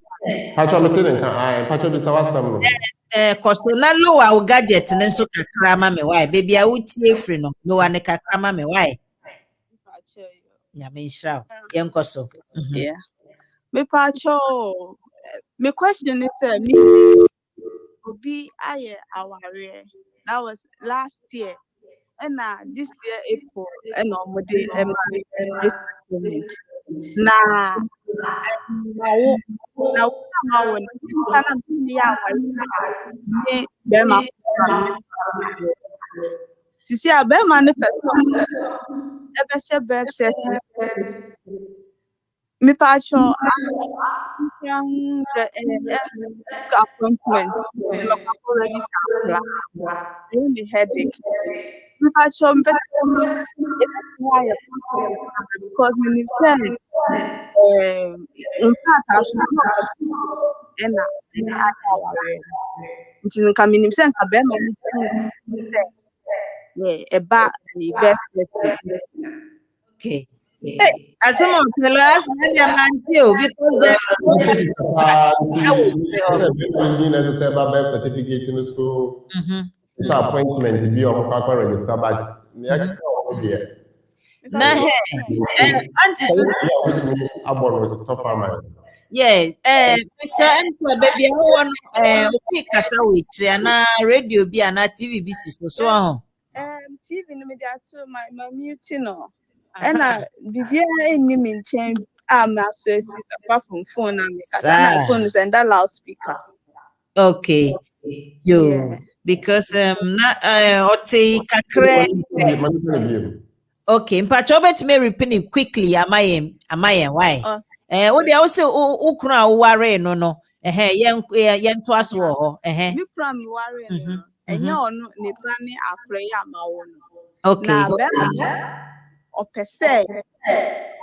Pacho meeting kan pacho bi sa wastam no. Koso na lowa o gadget ne so kakra ma me why baby a wutie free no lowa ne kakra ma me why. Ya me shra. Yen koso. Yeah. Me pacho. Me question is me obi aye aware. That was last year. And this year April and on the now see a bear man person ever birth certificate me pacho appointment me ko register me headache me pacho me why because me say in fact I should not and I nti nka minim sɛ nka bɛrima no sɛ ɛba birth. Okay. Hey, as some of the last because there birth certificate in the school. Appointment be on register but yes, Mr. Emperor, baby, I want kasa with na radio be na TV be so TV no me dey to my mute no. And bibia any me nchen am access apart from phone and phone and that loudspeaker. Okay. Yo, because na oti kakre. Okay, mpacho bet me repeat quickly am I why? What they also ukuna ware no yen to aso ho me pram ware no enye onu ne plani akre ya ma wo no. Okay. Na be opese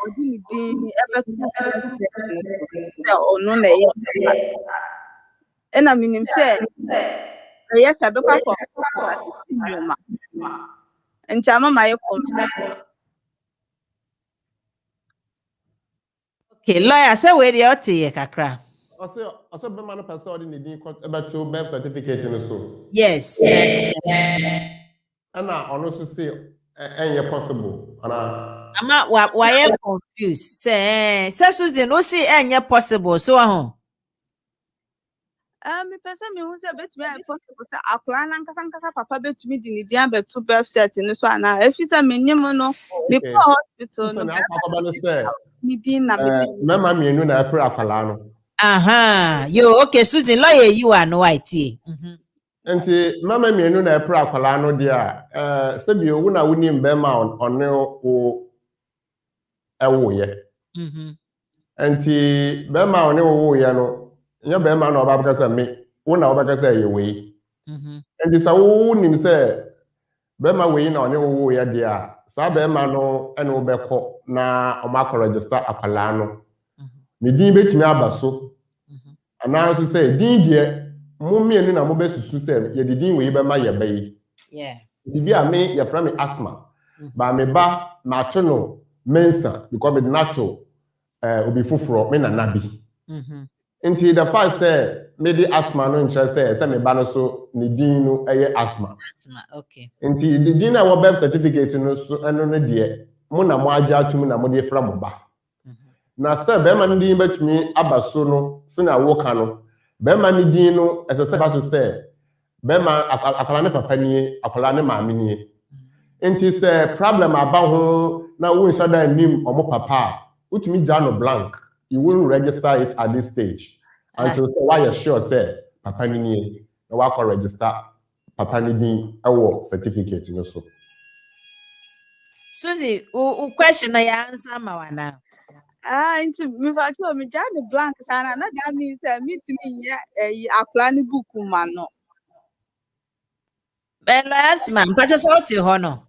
odi di ebetu onu na ye ena minim se yes abekwa for nyoma nchama ma ye confirm. Okay, lawyer say we dey otie kakra. Also be man person odi ne din about to birth certificate in so. Yes. And ono so say enye possible ana Ama why confused. Say Susan no say enye possible so ho. Me person me who say betumi possible say akura na nkasa papa betumi di ne dia beto birth cert no so ana if say menyem no me go hospital no ni din na me mama mienu na akura akwala no. Yo, okay, Susan, lawyer you are no IT. Nti mama mienu na akura akwala no dia se bi owu na woni mbema onne o ewo ye. Nti bema onne wo ye no nya bema na oba baka me wo na oba ka ye we. Nti sa wo nim se bema we na onne wo ye dia sa bema no ene wo beko na o ma ko register akwala no. Me din betumi abaso ana so say din die mo mienu na mo besusu say ye din we be ma ye bayi bi a me ye fra me asthma ba me ba na to no mensa because me nacho obi foforo me na nabi nti the fact say me di asthma no interest say me ba no so ni din no eye asthma okay nti the din na wo birth certificate no so eno no de mo na mo agya atum na mo de fra mo ba na se be man din betumi abaso no se na wo ka no be man din no ese se ba so se be man akwala ne papa ni akwala ne maame ni enti se problem aba ho na wo nsha da nim omo papa utumi ja no blank you won't register it at this stage until say why you sure say papa ni na wa ko register papa ni din ewo certificate no so. Susie, o question na ya answer ma wana. Into me for me just the blank sana na that means me to me apply ni book man no. Last man, but just out to hono.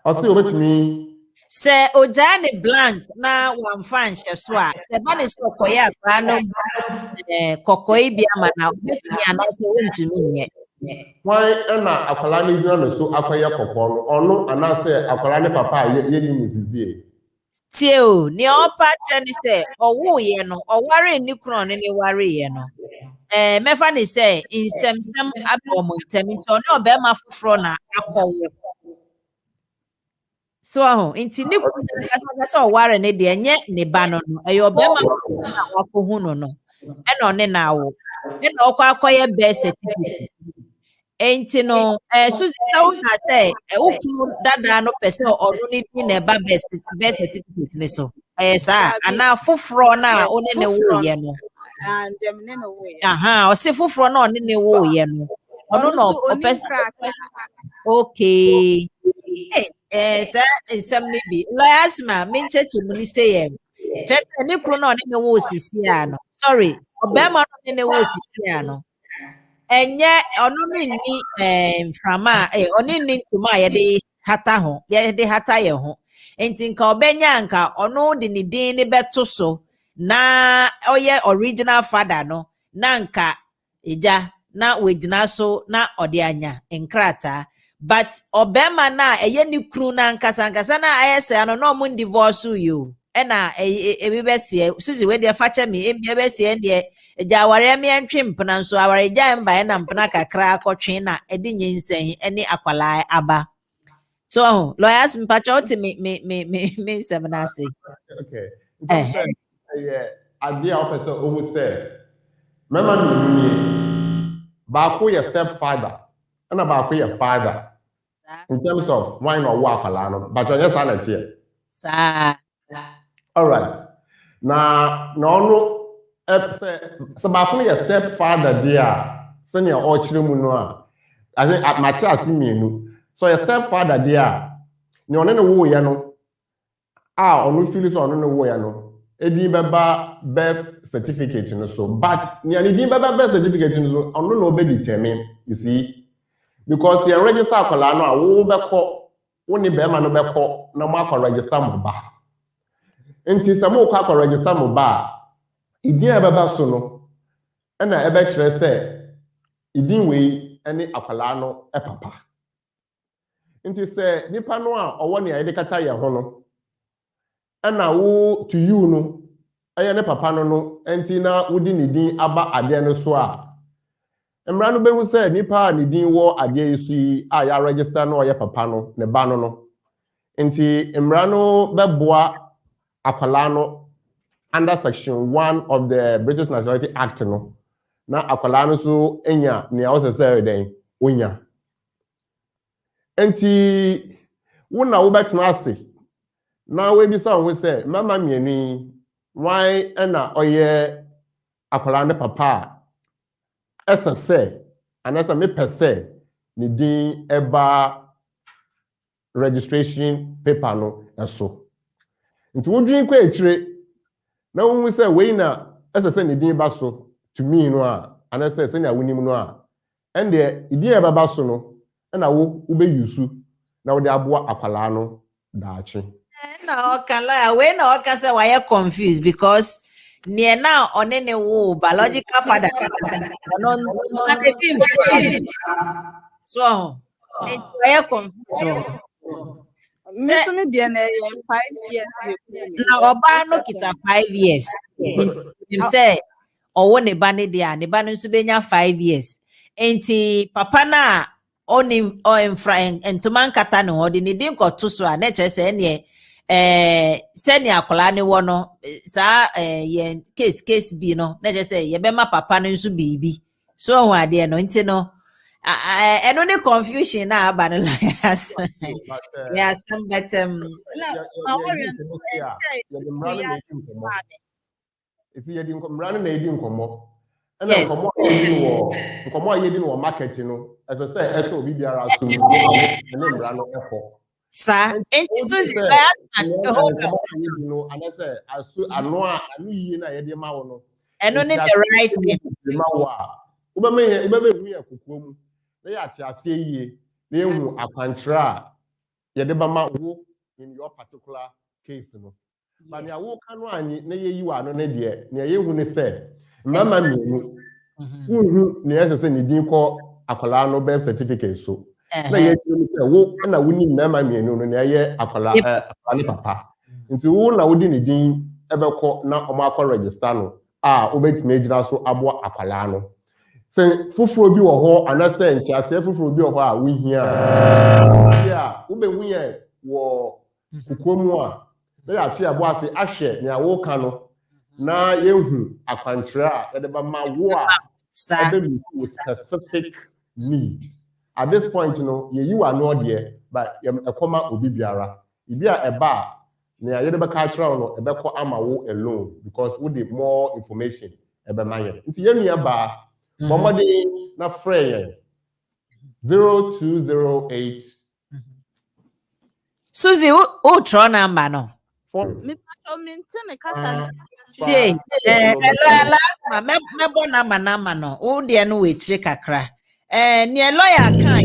Also obetumi Say ojane blank na one fan so a the man is kokoya random kokoi bi ama na obetumi anase wontumi nye. Why na akwala ni bi na so akoye kokko no ono anase akwala ni papa ye ni misizie. Tio ni opa chani se owu ye no oware ni kron ni ware ye no mefa ni se insemsem abom ntamito ni oba ma foforo na akowo so inti ni kasa oware ne de enye ne ba no no eyo oba ma na wakohu no no e no ne na awo e na okwa akoye birth certificate enti no Susie sa una say ukunu dada no pese onu ni na ba birth certificate ni so sa ana foforo na one ne wo ye no and them ne no wo ye o se foforo na one ne wo ye no onu no pese okay some be Charles Asmah, me church muni say just any chrono ne wo sisi ano. Sorry, obema no ne wo sisi ano. Enye ono ne ni frama oni ni ntuma ye de hata ho. Ye de hata ye ho. Enti nka obenya nka ono de ni din ne beto so na oye original father no na nka eja na wegyina so na ode anya nkrata. But obema na eye ni kru na nkasa na ayese ano no mo divorce you ena ebi besie suzi we de fache me ebi besie de eja ware me antwe mpena nso aware eja mba na mpena kakra akotwe na ede nyinsen ene akwala aba so lawyers mpacho ti me semina say okay yeah idea of person almost say mama me ba ko your stepfather and ba ko your father in terms of wine or work alano but you just want here sa all right no so ba ko your stepfather there senior or chiremu no a I think at Matthias mienu so your stepfather there ni ono ne wo ye no ono feel so ono ne wo ye no edi beba birth certificate no so but ni ani di beba birth certificate no so ono no be determine you see because you register akola no a wo beko wo ni be ma no beko na mo akọ register mo ba enti se mo akọ register mo ba idi e beba so no e na e be kire se idi we ene akola no e papa enti se nipa no a owo ne ayede kata ye ho no ana wo to you no aye ne papa no enti na wodi ne din aba ade no so a emra no behu se nipa ne din wo ade yisu a ya register no oye papa no ne ba no enti emra no beboa akwala no under section 1 of the British Nationality Act no na akwala no so enya ne a say den onya enti wona wo betena ase na we bi sa wo say mama mieni why na oye akwala ne papa esa say anasa me pese ni din eba registration paper no eso nti wodwin kwa etire na wo say we na esa say ni din ba so to me no a anasa say na wonim no a ende idin eba ba so no na wo be yusu na wo de aboa akwala no daachi no can lawyer we no can say why you confused because near now on any wo biological father no so why you confused Miss me dear 5 years na oba no kita 5 years him say owo ne ba ne dia ne ba no so benya 5 years enti papa na oni o infra entoman kata ne ho de ne din ko to so a na che se ne seni akola ne wo no sa ye case bi no na je say ye be ma papa no nso bibi so ho ade no nti no eno ne confusion na aba no yes yes but if you dey mrano na edi nkomo ana nkomo ayedi no market no as I say eto obi biara so ni mrano ekọ sa enti so no and I say asu anu yiye na yede ma wo no eno ne the right thing ma wo a ube hu ya kokuo mu na ya ate ase yiye na ehu akwantra yede ba ma wo in your particular case no but ya wo kanu anyi na ye yiwa no ne de na ye hu ne se mama mienu hu ne yese se ni din ko akwala no birth certificate so na ye tiri se wo na woni mama mienu no na ye akwala ne papa nti wo na wodi ni din ebekọ na omo akọ register no a obetime ejira so abo akwala no se fufuro bi wo ho anase nti ase fufuro bi wo ho a wo hia ya wo be hu ye wo kokomu a na ya twa abo ase ahye na wo ka no na yehu akwantra a de ba ma wo a ebe with specific need at this point ye yi wa no de but ekoma obi biara ibi a eba na ye de be ka kira no ebe ko ama wo alone because we need more information ebe ma ye nti ye nua ba momode na frey 0208 Susie, who try number no? Me pacho maintain a kasa. See, last man, me born number no. Who dey no we chire kakra. Near lawyer kan.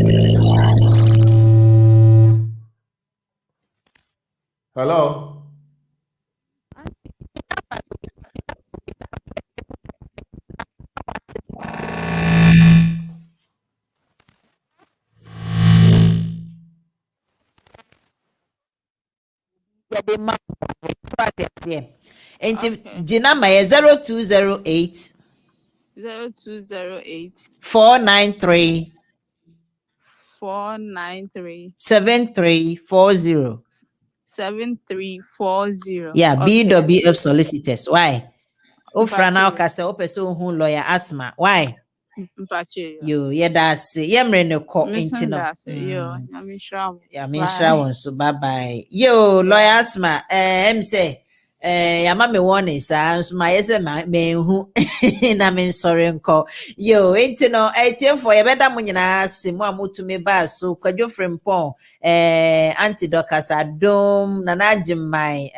Hello. And Gina Maya 0208 0208 493 493 7340. 7340. Yeah, Okay. BWF solicitors. Why? Ofra na Mpache. kase opeso hu lawyer Asmah. Why? Mpache. You yeah that's yemre ne ko intino. Yo, Yamishram. Yeah, Ministra won so bye bye. Yo, lawyer Asmah, say yama me warning sa so my say me hu na me sorry nko. Yo, intino etie for ye beda mo nyina se mo amutu me ba so kwadwo frempon anti Dorcas Adom Nana Jimai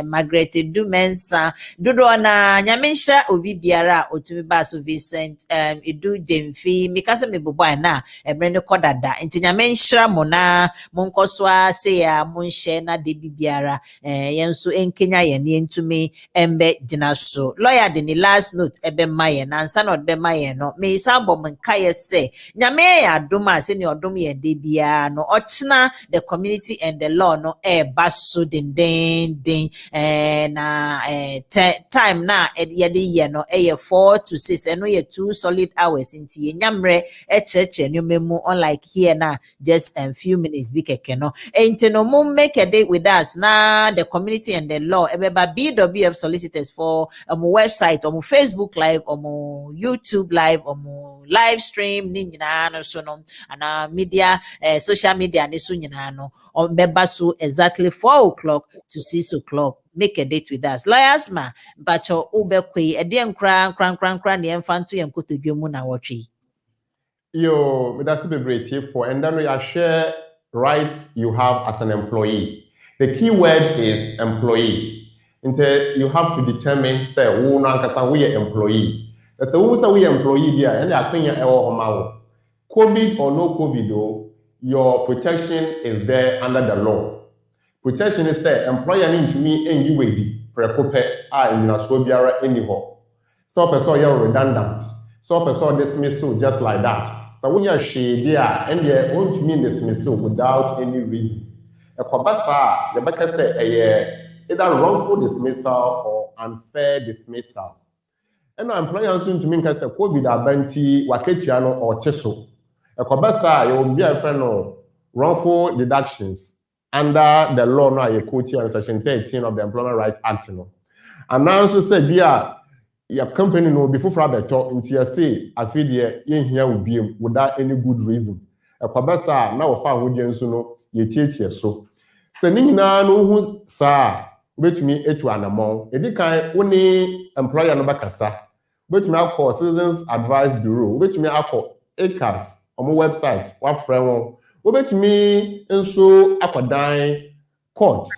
Margaret Dumensa dodo na nyamenhra obi biara otumi ba so Vincent Edu Demfi mikasa me bobo na emre ne kodada nti nyamenhra mo na monkoso a se ya monhye na de biara yenso enkenya ye ne ntumi embe gina so lawyer de ni last note ebe maye na ansa na ode maye no me isa bom nka ye se nyame ya adom a se ne odom ye de bia no ochna the community and the law no baso den na time na yede ye no 4 to 6 eno ye 2 solid hours nti ye nyamre cheche no memu unlike here na just a few minutes bi keke no enti no mo make a date with us na the community and the law ebeba BWF solicitors for website Facebook live YouTube live live stream ni nyina no so no ana media social media ni so nyina no beba so exactly 4 o'clock to 6 o'clock. Make a date with us. Lawyers ma bacho ubekwe ede nkran ne emfanto yenkoto dwemu na wotwe. Yo, that's be great for and then we are share rights you have as an employee. The key word is employee. Until you have to determine say who na kasa we employee. That's the who say we employee there and I think COVID or no COVID though, your protection is there under the law. Protection is say employer need to me and you wedi precope in Australia anyhow. So person you're redundant. So person dismissal just like that. So when you're shade there and you won't mean dismissal without any reason. A kwabasa the backer say either wrongful dismissal or unfair dismissal. And now employers soon to mean say COVID abanti waketiano or cheso. A kwabasa you will be a friend of wrongful deductions under the law now you quote here in section 13 of the Employment Rights Act. And now also said your company no be for better until you say I feel here will be without any good reason. A kwabasa now found with you no ye tie so. So nina no hu sa betumi etu anamon. Edi kan woni employer no bakasa. Betumi akọ Citizens Advice Bureau, betumi akọ ACAS on my website, what friend wobetumi nso akwadan court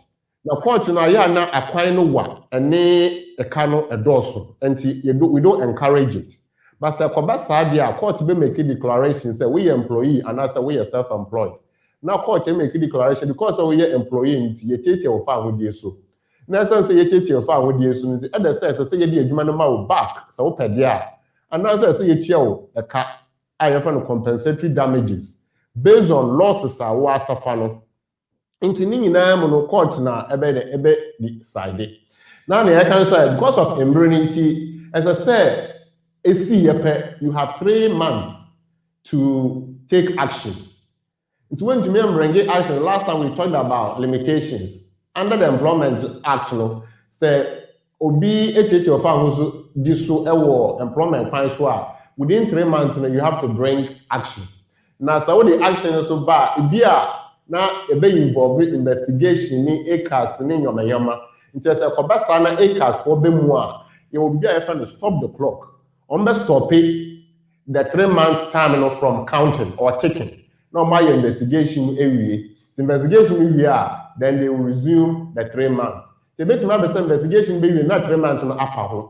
na court na ya na akwan no wa ene eka no edoso enti we don't encourage it but say kwaba saade a court be make declaration say we employee and as we self employed now court make declaration because we employee nti ye tete o fa hodie so na say ye tete o fa hodie so nti e dey say ye dey adwuma no ma wo back so wo pede a and as say ye tia wo eka I for compensatory damages based on losses are what suffer no into nyina mo no court na ebe decide now the can say because of immunity as I said you have 3 months to take action. It went to me bring action. Last time we talked about limitations under the Employment Act no say obi echeche of who this so employment fine so within 3 months you have to bring action. Now, so the action is so bad. Now, it be involved investigation ni ACAS ni yama. It is a kobasa na ACAS for be more. You will be able to stop the clock. On the stop it, the 3 months time from counting or taking. Now, my investigation area, The investigation be then they will resume the 3 months. They make the investigation be not 3 months no upper.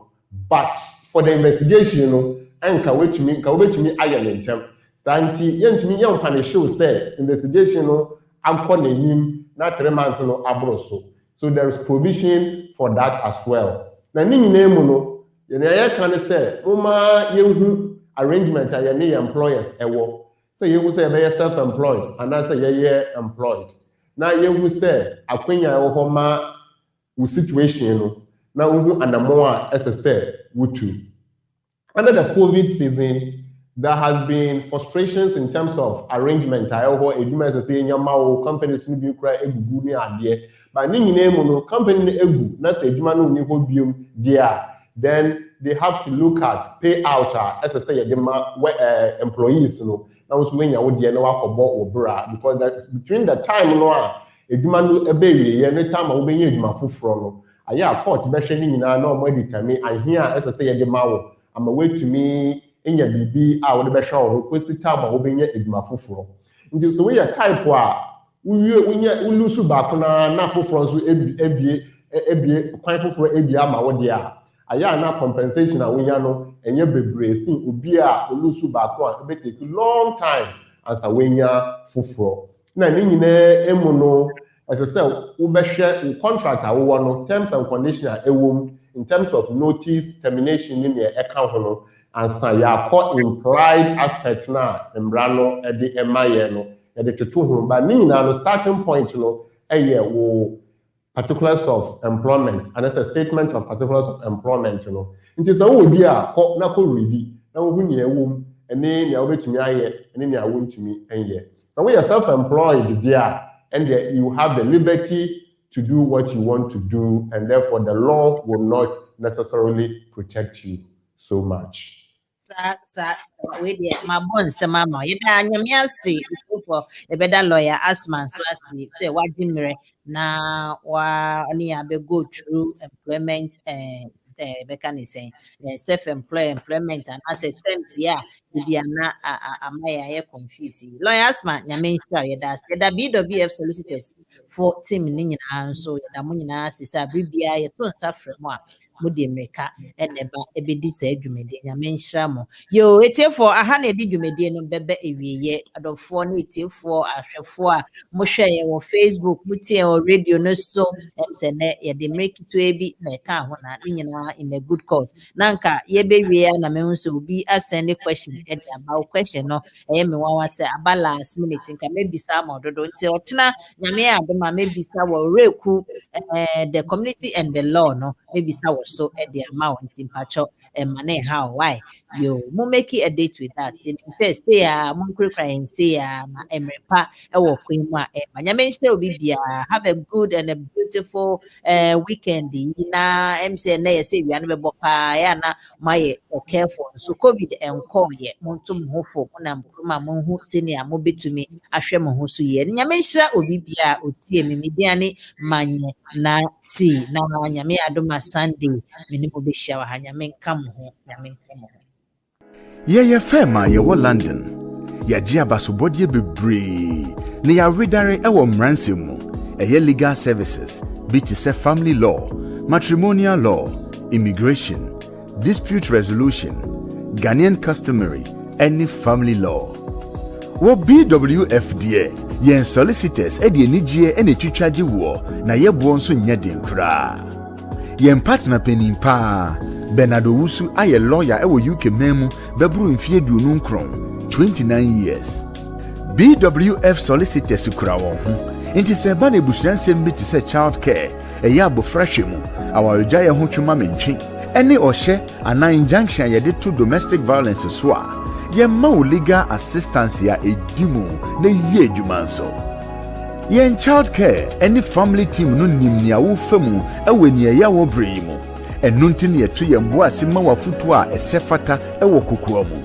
But for the investigation, you know, and can wait to me iron in term. Santi, yen to me young can show say investigation no I'm calling him not 3 months no abroso. So there is provision for that as well. Now name no, you know, can say, Uma you arrangement I need employers ewo. So you will say be self-employed and that's say employed. Now you will say akwenya homa with situation no. Now we and more as I said, under the COVID season, there has been frustrations in terms of arrangement. I always say companies will be cry but company then they have to look at payout as I say employees now when you would because that between the time no baby any time I will be from aya court be hwe ni na no mo determine ahia as I say the mawo am wait to me enya bibi a wo de be hwe wo kwesi time a wo benya eduma foforo nti so we type a we lose back na foforo so ebie kwan foforo ebie ama wo de a aya na compensation a wonya no enye bebre sin obi a lose back a be take long time as a wonya foforo na ni nyina emu no as I said, we share contract no terms and conditions in terms of notice termination in the account and say ya call implied aspect na embrano at the MIA no at the tutu but ni na no starting point no wo particulars of employment and as a statement of particulars of employment no it is a wo bi a na ko ready na wo hu ni ewom ene na wo betumi aye ene na wo ntumi enye now we are self-employed there and you have the liberty to do what you want to do, and therefore the law will not necessarily protect you so much. We did my bon mama. You know, say for a better lawyer, Asmah, so as say what Jimmy now, be go through employment and mechanism, self-employment, and as a terms, yeah, be a confused. Lawyer Asmah, Yamin story that's the BWF solicitors for team in and so the Munina Sisa BBI, don't suffer more. Mudi America and ebe this edumede Yamin Shamo. Yo, it's for a hundred edumede no bebe ewie adofo no it's for ahwefo a mo hwe wo Facebook mutie o radio no so say na ye de make to ebi na ka ho na nyina in a good cause nanka ye be wie na me nso obi asend question about question no me wan say aba last minute nka me bisa ma ododo nti otena nyame adoma me bisa wo reku the community and the law no me bisa wo so the amount in pacho money how why you mo make a date with that say stay mo cry say na emrepa e wo kwen mu a nyame nhyɛ obi bia have a good and a beautiful weekend na say na say we an be bopa ya na my careful so COVID enko ye mo ntum hofo na mkruma mo hu senior mo betumi ahwɛ mo ho so ye nyame nhyira obi bia otie mediane manye na si na nyame adoma Sunday minimo be shawa ha nyame nka mo ho Ye fema ye wo London ya ji abasobodie bebre ne ya redare ewo mranse mu eye legal services bi ti se family law, matrimonial law, immigration, dispute resolution, Ghanaian customary, any family law. Wo BWFDA yen solicitors e de anigye e na twitwaje wo na ye bo nso nya den kra. Yen partner penimpa Bernardo Wusu aye lawyer e wo UK memu bebru mfie duonu nkron 29 years. BWF solicitors kura won ho. Inti se ba na ebusuansem bi ti se child care e ya abofrahwe mu awarja ye ho twuma mentwe ene ohye ana injunction ye de to domestic violence so a ye ma legal assistance ya edimu na ye adwuma so. Yen child care any family team no nim ya wo famu eweni ya wo brei mu enu ntini ye to ye mboase ma wafutu a esefata ewo kokoa mu.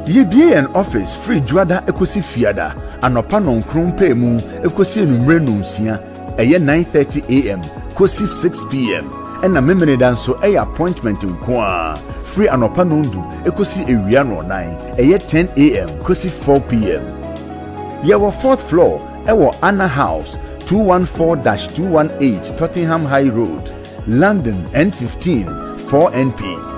Ye bie an office free juada ekosi fiada anopa no nkrumpe mu ekosi enumre no nsia eye 9:30 am kosi 6 pm ena memene danso eye appointment nko free anopa no ndu ekosi ewia no 9 eye 10 am kosi 4 pm. Ye wo 4th floor ɛwɔ Anna House 214-218 Tottenham High Road, London N15 4NP.